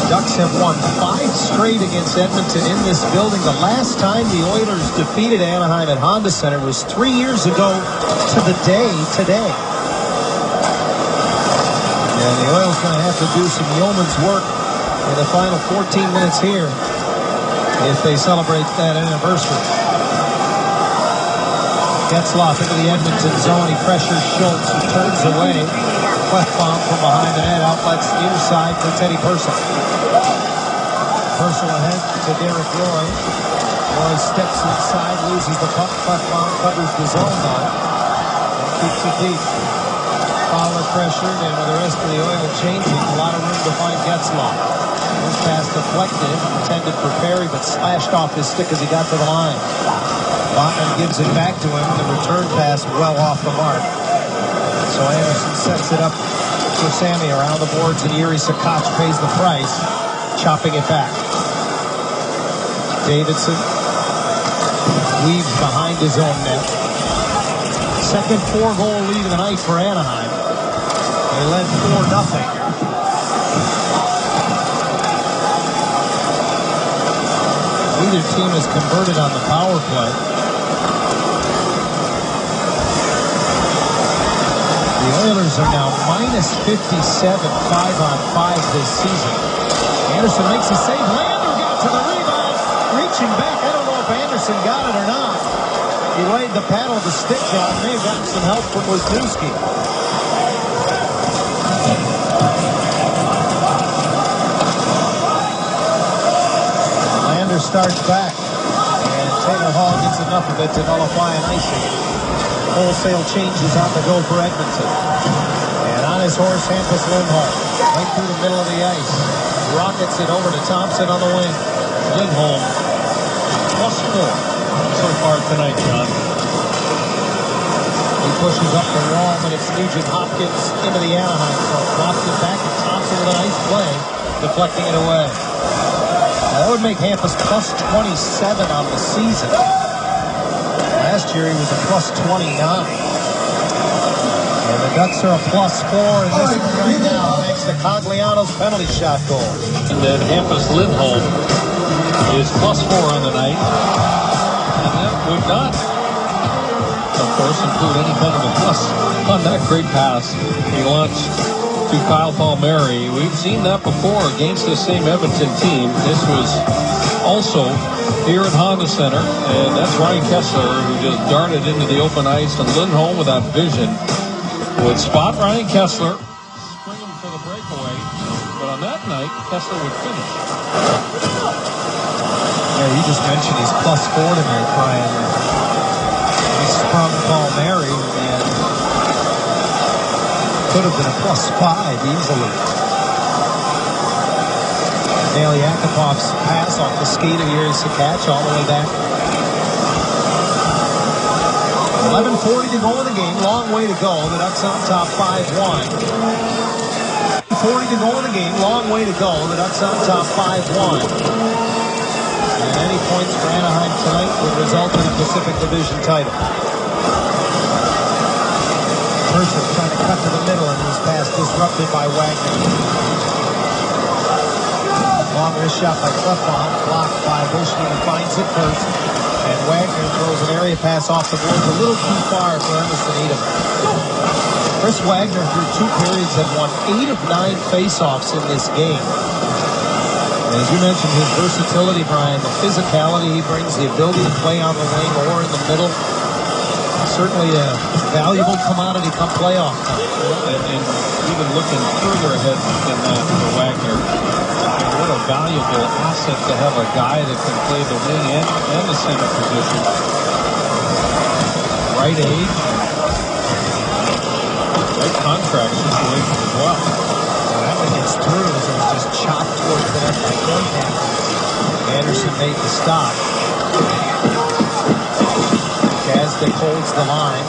Ducks have won 5 straight against Edmonton in this building. The last time the Oilers defeated Anaheim at Honda Center was 3 years ago to the day today. And the Oilers going to have to do some yeoman's work in the final 14 minutes here if they celebrate that anniversary. Getzlaf into the Edmonton zone. He pressures Schultz, who turns away. Clefbaum from behind the net. Outlets near side for Teddy Purcell. Purcell ahead to Derek Roy. Roy steps inside, loses the puck. Clefbaum covers the zone line and keeps it deep. Fowler pressured, and with the rest of the Oil changing, a lot of room to find Getzlaf. This pass deflected, intended for Perry, but slashed off his stick as he got to the line. Botman gives it back to him, and the return pass well off the mark. So Anderson sets it up for Sammy around the boards, and Yuri Sakach pays the price, chopping it back. Davidson weaves behind his own net. Second 4-goal lead of the night for Anaheim. They led 4-0. Neither team has converted on the power play. The Oilers are now minus 57, 5-on-5 this season. Anderson makes a save. Lander got to the rebound, reaching back. I don't know if Anderson got it or not. He laid the paddle of the stick down. May have gotten some help from Wisniewski. Lander starts back, and Taylor Hall gets enough of it to nullify an icing. Wholesale changes on the go for Edmonton. And on his horse, Hampus Lindholm. Right through the middle of the ice. Rockets it over to Thompson on the wing. Lindholm, +4 so far tonight, John. He pushes up the wall, but it's Nugent Hopkins into the Anaheim zone. Drops it back to Thompson with a nice play, deflecting it away. That would make Hampus +27 on the season. Last year he was a +29. And the Ducks are a +4 in this one right now, thanks to Cogliano's penalty shot goal. And then Hampus Lindholm is +4 on the night. And that would not, of course, include any kind of a plus on that great pass he launched to Kyle Palmieri. We've seen that before against the same Edmonton team. This was also here at Honda Center, and that's Ryan Kessler, who just darted into the open ice, and Lindholm with that vision would spot Ryan Kessler, spring him for the breakaway, but on that night, Kessler would finish. Yeah, you just mentioned he's +4 tonight, Brian. He sprung Palmieri, and could have been a +5 easily. Nail Yakupov's pass off the skate of Yuri Sakach all the way back. 11:40 to go in the game. Long way to go. The Ducks on top 5-1. 40 to go in the game. Long way to go. The Ducks on top 5-1. And any points for Anaheim tonight would result in a Pacific Division title. Person trying to cut to the middle, and his pass disrupted by Wagner. Long wrist shot by Clefbaum, blocked by Bushman, who finds it first. And Wagner throws an area pass off the boards a little too far for Emerson Edom. Chris Wagner, through 2 periods, have won 8 of 9 faceoffs in this game. And as you mentioned, his versatility, Brian, the physicality he brings, the ability to play on the wing or in the middle, certainly a valuable commodity come playoff time. And even looking further ahead than that for Wagner, what a valuable asset to have a guy that can play the wing and the center position. Right age, right contract situation as well. That one gets through as it was just chopped towards the net by Cunningham. Anderson made the stop. Gazdic holds the line.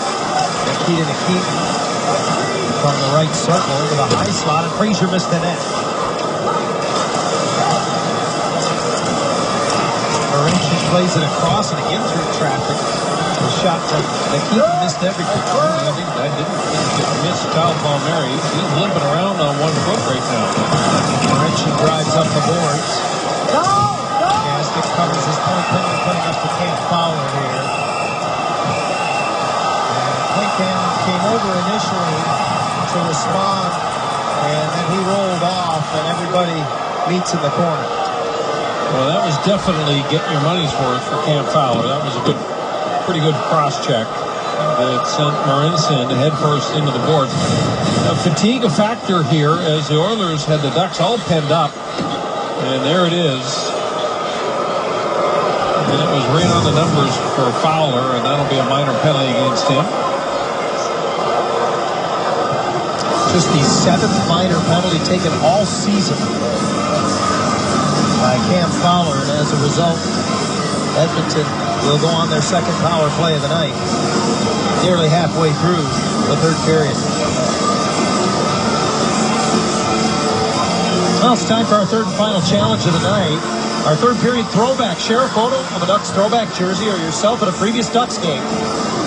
Nikita from the right circle into the high slot, and Frazier missed the net. Marincin plays it across and again through traffic. The shot from Nikita missed everything. I didn't think it missed Kyle Palmieri. He's limping around on one foot right now. Marincin drives up the boards. Gazdic covers his point penalty, putting up the Cam Fowler here. And Clinkham came over initially to respond And then he rolled off, and everybody meets in the corner. Well, that was definitely getting your money's worth for Cam Fowler. That was a pretty good cross-check that sent Marincin headfirst into the boards. Fatigue a factor here as the Oilers had the Ducks all penned up. And there it is. And it was right on the numbers for Fowler, and that'll be a minor penalty against him. Just the 7th minor penalty taken all season by Cam Fowler, and as a result, Edmonton will go on their second power play of the night, nearly halfway through the third period. Well, it's time for our third and final challenge of the night. Our third period throwback. Share a photo of a Ducks throwback jersey or yourself at a previous Ducks game.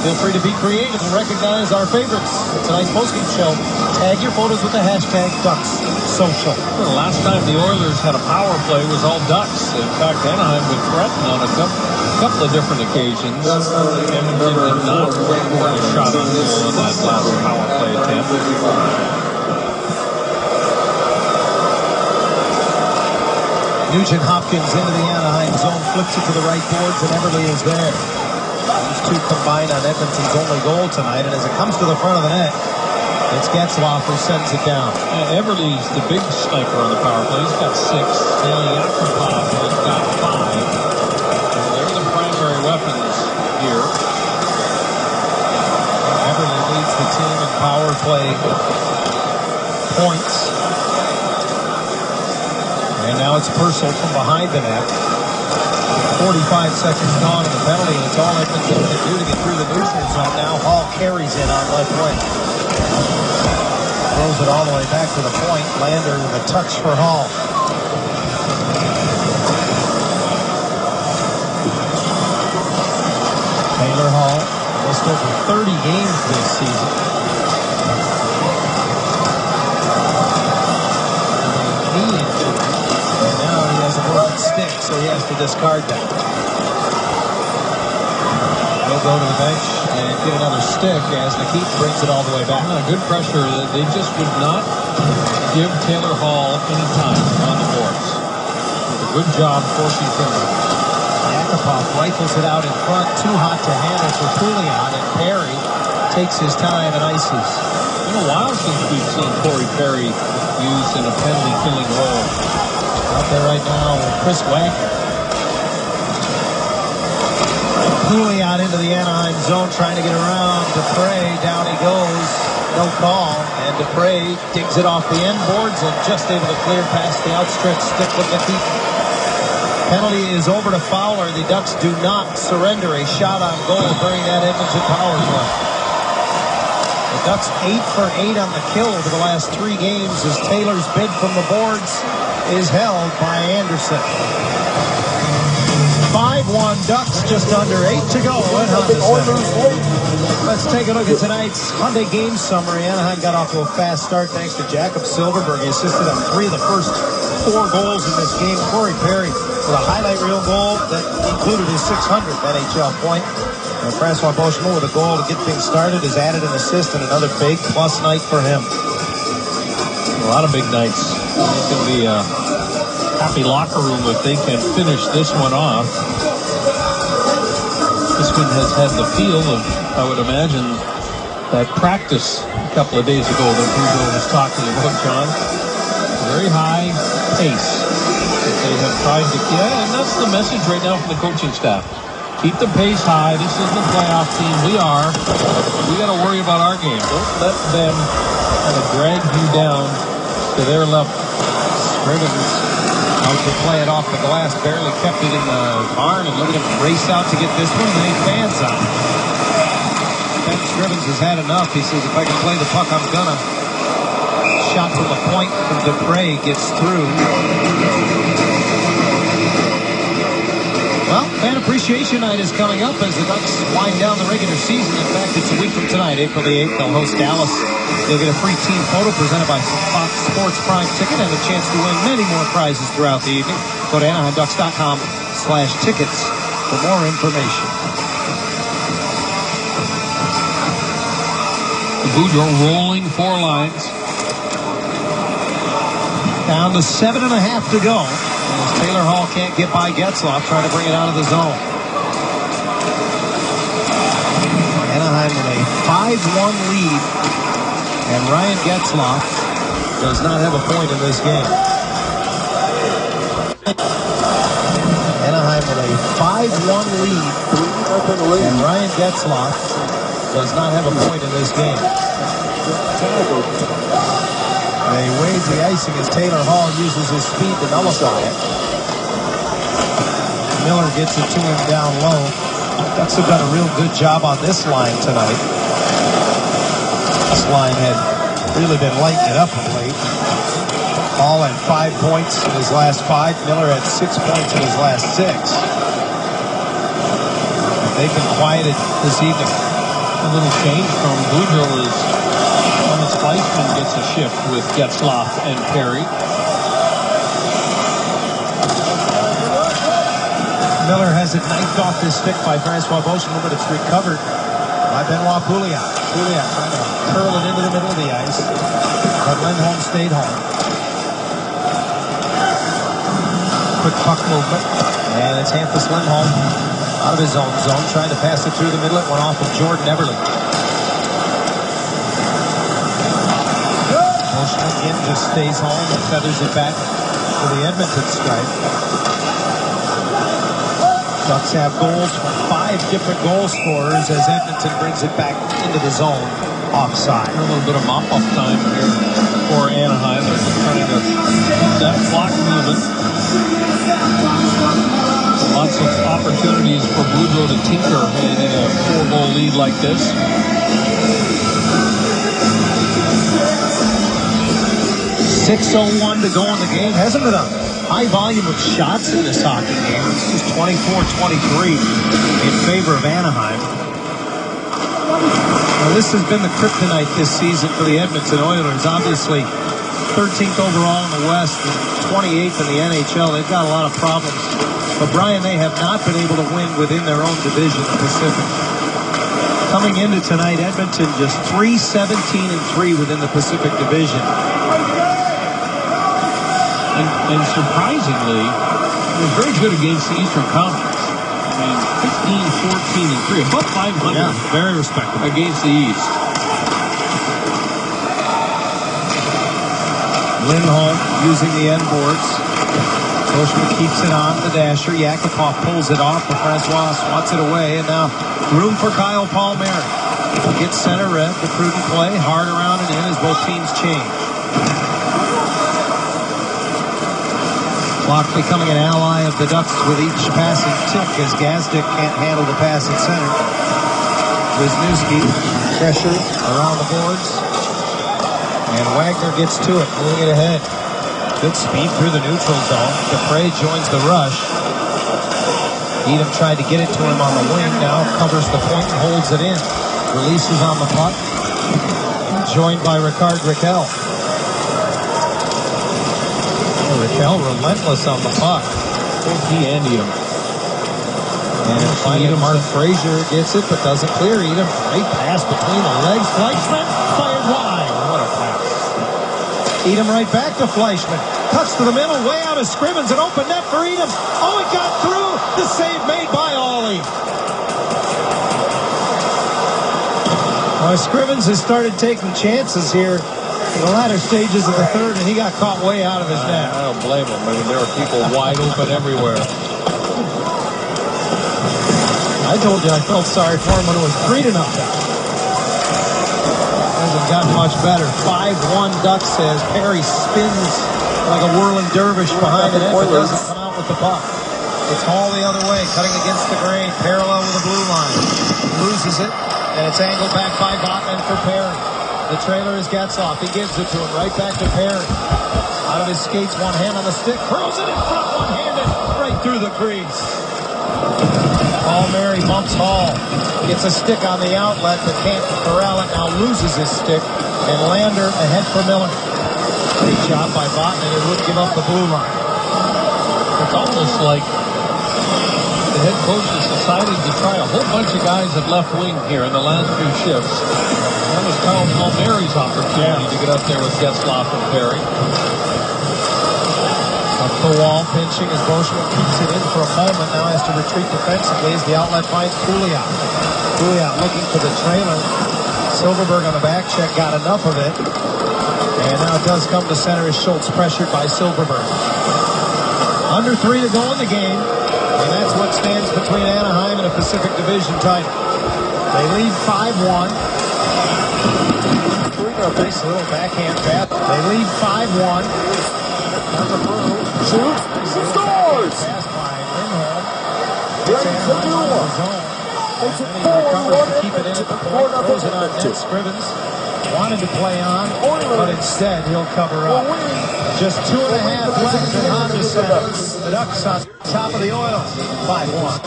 Feel free to be creative and recognize our favorites for tonight's postgame show. Tag your photos with the hashtag DucksSocial. Well, the last time the Oilers had a power play was all Ducks. In fact, Anaheim would threaten on a couple of different occasions. Edmonton did not record a shot on goal in that last power play attempt. Nugent Hopkins into the Anaheim zone, flips it to the right boards, and Everly is there. These two combine on Edmonton's only goal tonight, and as it comes to the front of the net, it's Getzlaf who sends it down. Everly's the big sniper on the power play. He's got 6. Jan.25 has got 5. So they're the primary weapons here. Everly leads the team in power play points. And now it's Purcell from behind the net. 45 seconds gone in the penalty, and it's all Edmonton can do to get through the neutral zone. Now Hall carries in on left wing. Throws it all the way back to the point. Lander with a touch for Hall. Taylor Hall, just over 30 games this season. Knee injury. And now he has a broken stick, so he has to discard that. He'll go to the bench and get another stick as Nikita brings it all the way back. Good pressure. They just would not give Taylor Hall any time on the boards. Did a good job forcing Finland. Yakupov rifles it out in front, too hot to handle for Pouliot, and Perry takes his time and ices. It's been a while since we've seen Corey Perry used in a penalty-killing role. Out there right now with Chris Wagner. Pouliot into the Anaheim zone, trying to get around Dupre. Down he goes. No call. And Dupre digs it off the end boards and just able to clear past the outstretched stick with Nikita. Penalty is over to Fowler. The Ducks do not surrender a shot on goal during that Edmonton power play. The Ducks 8 for 8 on the kill over the last 3 games as Taylor's bid from the boards is held by Anderson. 5-1 Ducks, just under 8 to go. Let's take a look at tonight's Hyundai game summary. Anaheim got off to a fast start thanks to Jakob Silfverberg. He assisted on 3 of the first 4 goals in this game. Corey Perry with a highlight reel goal that included his 600th NHL point. And Francois Beauchemin with a goal to get things started has added an assist and another big plus night for him. A lot of big nights. It's going to be a happy locker room if they can finish this one off. This one has had the feel of, I would imagine, that practice a couple of days ago that Hugo was talking about, John. Very high pace that they have tried to get, and that's the message right now from the coaching staff. Keep the pace high. This is the playoff team. We got to worry about our game. Don't let them kind of drag you down to their level. Scrivens out to play it off the glass, barely kept it in the barn, and look at him race out to get this one, and then he fans on. Ben Scrivens has had enough. He says, if I can play the puck, I'm gonna. Shot from the point from Dupre gets through. Well, Fan Appreciation Night is coming up as the Ducks wind down the regular season. In fact, it's a week from tonight, April the 8th. They'll host Dallas. You'll get a free team photo presented by Fox Sports Prime Ticket and a chance to win many more prizes throughout the evening. Go to AnaheimDucks.com/tickets for more information. Boudreau rolling 4 lines. Down to 7.5 to go. As Taylor Hall can't get by Getzlaf, trying to bring it out of the zone. Anaheim with a 5-1 lead. And Ryan Getzlaf does not have a point in this game. Anaheim with a 5-1 lead. And Ryan Getzlaf does not have a point in this game. They wave the icing as Taylor Hall uses his speed to nullify it. Miller gets it to him down low. Ducks have done a real good job on this line tonight. This line had really been lighting it up of late. Hall had 5 points in his last 5. Miller had 6 points in his last 6. They've been quieted this evening. A little change from Boudreaux is Thomas Fleischman gets a shift with Getzlaf and Perry. Miller has it knifed off his stick by Francois Beauchemin, but it's recovered by Benoit Pouliot. Pouliot trying to curl it into the middle of the ice, but Lindholm stayed home. Quick puck movement, and it's Hampus Lindholm out of his own zone, trying to pass it through the middle. It went off of Jordan Eberle. Beauchemin again just stays home and feathers it back to the Edmonton stripe. Ducks have goals from 5 different goal scorers as Edmonton brings it back into the zone offside. A little bit of mop-up time here for Anaheim. They're just trying to keep that clock moving. Lots of opportunities for Boudreaux to tinker in a 4-goal lead like this. .6:01 to go in the game. Hasn't been a high volume of shots in this hockey game. It's just 24-23 in favor of Anaheim. Now, this has been the kryptonite this season for the Edmonton Oilers. Obviously, 13th overall in the West and 28th in the NHL. They've got a lot of problems. But, Brian, they have not been able to win within their own division, the Pacific. Coming into tonight, Edmonton just 3-17-3 within the Pacific Division. And surprisingly, they're very good against the Eastern Conference. I mean, 15-14-3, above 500. Yeah, very respectable against the East. Lindholm using the end boards. Beauchemin keeps it on the dasher. Yakupov pulls it off, but Francois swats it away. And now room for Kyle Palmieri. Gets center red, the prudent play. Hard around and in as both teams change. Clock becoming an ally of the Ducks with each passing tick as Gazdic can't handle the pass at center. Wisniewski pressure around the boards. And Wagner gets to it, moving it ahead. Good speed through the neutral zone. Dupre joins the rush. Edom tried to get it to him on the wing. Now covers the point and holds it in. Releases on the puck. Joined by Ricard Raquel. Raquel relentless on the puck. He and Edom. And finally Mark Frazier gets it, but doesn't clear Edom. Great pass between the legs. Fleischman fired wide. What a pass. Edom right back to Fleischman. Cuts to the middle, way out of Scrivens. An open net for Edom. Oh, it got through. The save made by Ollie. Scrivens has started taking chances here in the latter stages of the third, and he got caught way out of his net. I don't blame him. I mean, there were people wide open everywhere. I told you I felt sorry for him when it was 3-0. Hasn't gotten much better. 5-1 Ducks as Perry spins like a whirling dervish behind the net, but doesn't come out with the puck. It's Hall the other way, cutting against the grain, parallel with the blue line. Loses it, and it's angled back by Botman for Perry. The trailer is Getzlaf. He gives it to him right back to Perry. Out of his skates, one hand on the stick, throws it in front, one-handed, right through the crease. Palmieri bumps Hall. Gets a stick on the outlet, but can't corral it. Now loses his stick, and Lander ahead for Miller. Great job by Botman. It wouldn't give up the blue line. It's almost like the head coach has decided to try a whole bunch of guys at left wing here in the last few shifts. That was Kyle Palmieri's opportunity to get up there with Getzlaf and Perry. Up the wall, pinching as Boschman keeps it in for a moment. Now has to retreat defensively as the outlet finds Pouliot. Pouliot looking for the trailer. Silverberg on the back check got enough of it. And now it does come to center as Schultz pressured by Silverberg. Under 3 to go in the game. And that's what stands between Anaheim and a Pacific Division title. They lead 5-1. Nice little backhand pass. They lead 5-1. Shoots, scores! Pass by Lindholm. Gets Anaheim on his own. And he recovers to keep it in at the point. Throws it on net. Scrivens wanted to play on, but instead he'll cover up. Just 2.5 left in Honda Center. The Ducks on top of the Oilers. 5-1.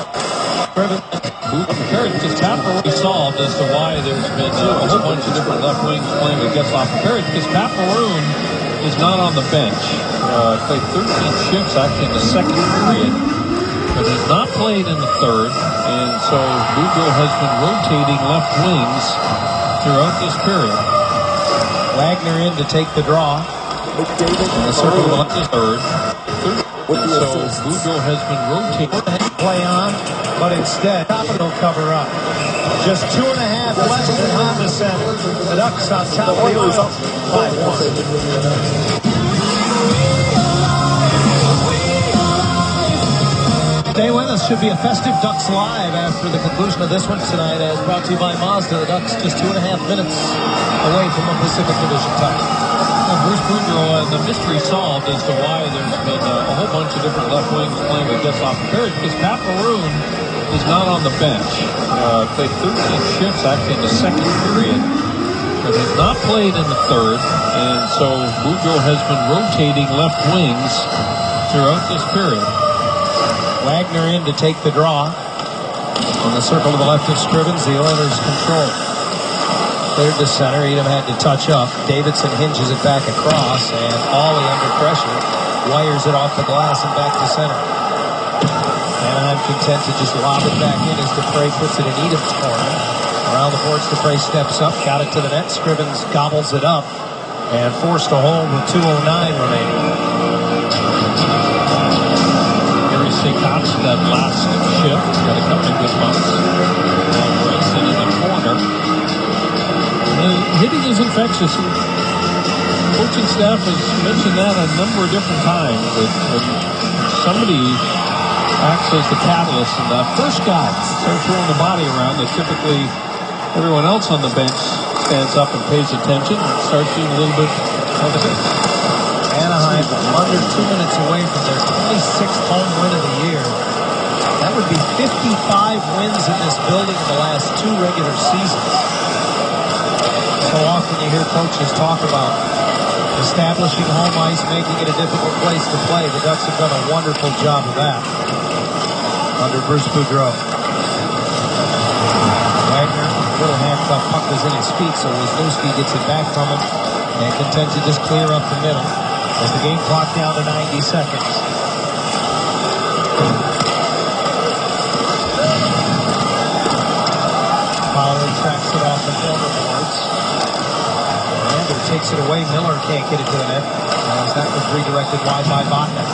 Scrivens. Just half already solved as to why there's been a whole bunch of different left wings playing with Getzlaf and Perry, because Pat Maroon is not on the bench. Played 13 shifts actually in the second period, but he's not played in the third, and so Boudreau has been rotating left wings throughout this period. Wagner in to take the draw. And the circle left is third. So Boudreau has been rotating. Play on, but instead, he'll cover up. Just 2.5 left in Honda Center. The Ducks on top of the Oilers. 5-1. Stay with us. Should be a festive Ducks Live after the conclusion of this one tonight, as brought to you by Mazda. The Ducks just 2.5 minutes away from a Pacific Division title. Bruce Boudreau, the mystery solved as to why there's been a whole bunch of different left wings playing with Getzlaf and Perry, because Pat Maroon is not on the bench. Played 13 shifts actually in the second period, but he's not played in the third, and so Boudreau has been rotating left wings throughout this period. Wagner in to take the draw. On the circle to the left of Scrivens, the Oilers control. Cleared to center. Edom had to touch up. Davidson hinges it back across, and Ollie under pressure wires it off the glass and back to center. Anaheim content to just lob it back in as Dupre puts it in Edom's corner. Around the boards, Dupre steps up, got it to the net. Scrivens gobbles it up and forced a hold with 2:09 remaining. Cox, that last shift, got a couple of good bumps. Grayson in the corner. Hitting is infectious. Coaching staff has mentioned that a number of different times. That when somebody acts as the catalyst, and the first guy starts throwing the body around, that typically everyone else on the bench stands up and pays attention and starts doing a little bit of it. Anaheim under 2 minutes away from their 26th home win of the year. That would be 55 wins in this building in the last 2 regular seasons. So often you hear coaches talk about establishing home ice, making it a difficult place to play. The Ducks have done a wonderful job of that under Bruce Boudreau. Wagner, little handcuff, puck was in his feet, so Wisniewski gets it back from him and content to just clear up the middle. As the game clock down to 90 seconds. Fowler tracks it off the corner boards. Lander takes it away. Miller can't get it to the net, as that was redirected wide by Botnick.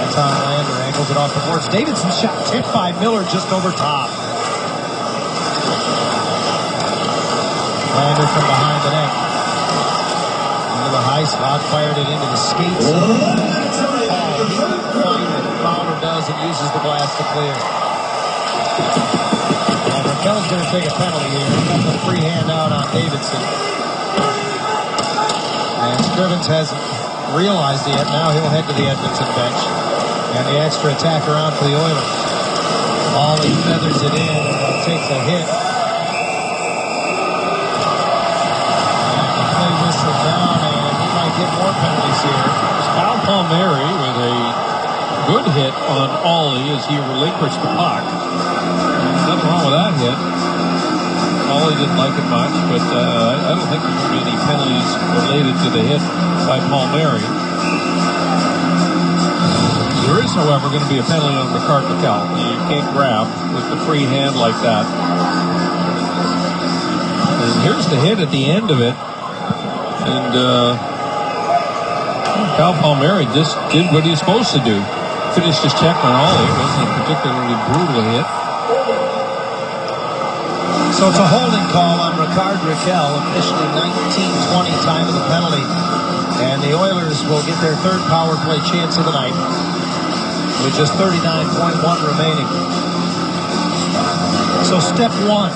Anton Lander angles it off the boards. Davidson's shot tipped by Miller just over top. Lander from behind the net. The high slot fired it into the skates. Fowler does and uses the glass to clear. And Raquel's going to take a penalty here. That's a free hand out on Davidson. And Scrivens hasn't realized it yet. Now he'll head to the Edmonton bench. And the extra attack around for the Oilers. Ollie feathers it in and takes a hit. And the play whistle down. Get more penalties here. Al Palmieri with a good hit on Ollie as he relinquished the puck. Nothing wrong with that hit. Ollie didn't like it much, but I don't think there's going to be any penalties related to the hit by Palmieri. There is, however, going to be a penalty on Ricard Raquel. You can't grab with the free hand like that. And here's the hit at the end of it. And Cal Palmieri just did what he's supposed to do. Finished his check on all. It wasn't a particularly brutal hit. So it's a holding call on Ricard Raquel, officially 19:20 time of the penalty. And the Oilers will get their third power play chance of the night with just 39.1 remaining. So step one,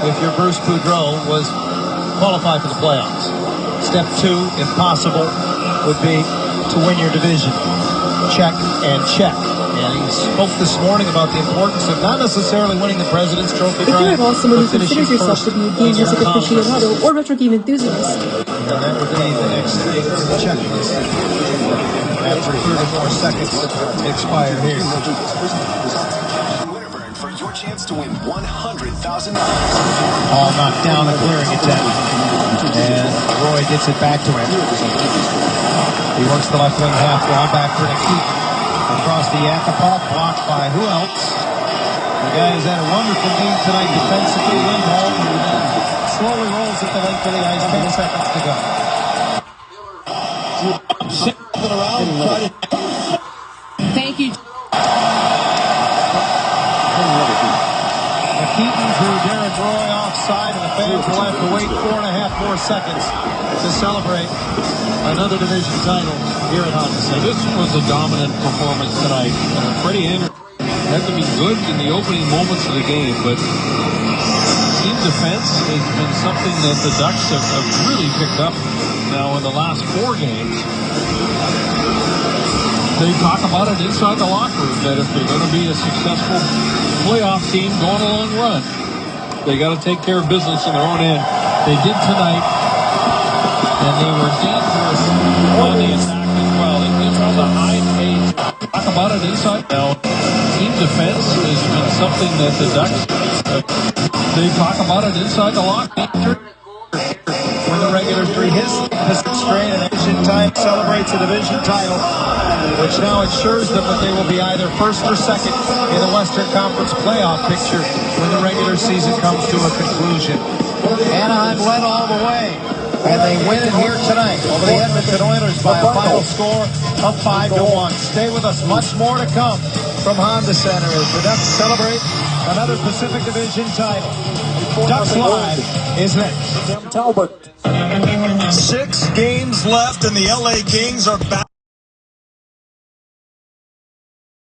if you're Bruce Boudreau, was qualify for the playoffs. Step two, if possible, would be to win your division. Check and check. And he spoke this morning about the importance of not necessarily winning the President's Trophy. If you are also someone who considers yourself to be a game music aficionado or retro game enthusiast, and that would be the next thing to the checklist. After 34 seconds expire here. For your chance to win $100,000. All knocked down, a clearing attempt. And Roy gets it back to him. He works the left wing half wall back for Nikita. Across the Yakupov, blocked by who else? The guy who's had a wonderful game tonight defensively, Lindholm, who then slowly rolls at the length of the ice, 10 seconds to go. thank you. Keaton drew Darren Roy offside, and the fans will have to wait 4.5 more seconds to celebrate another division title here at Honda Center. This was a dominant performance tonight. Freddie Anderson had to be good in the opening moments of the game, but team defense has been something that the Ducks have really picked up now in the last 4 games. They talk about it inside the locker room that if they're going to be a successful playoff team going a long run, they got to take care of business in their own end. They did tonight, and they were dangerous on the attack as well. They held a high pace. Talk about it inside. Now, team defense has been something that the Ducks, they talk about it inside the locker room. For the regular three, his straight and division time celebrates a division title, which now ensures them that they will be either first or second in the Western Conference playoff picture when the regular season comes to a conclusion. Anaheim led all the way, and they win it here tonight over the Edmonton Oilers by a final score of 5-1. Stay with us, much more to come from Honda Center as the Ducks celebrate another Pacific Division title. Ducks Live is next. 6 games left, and the LA Kings are back.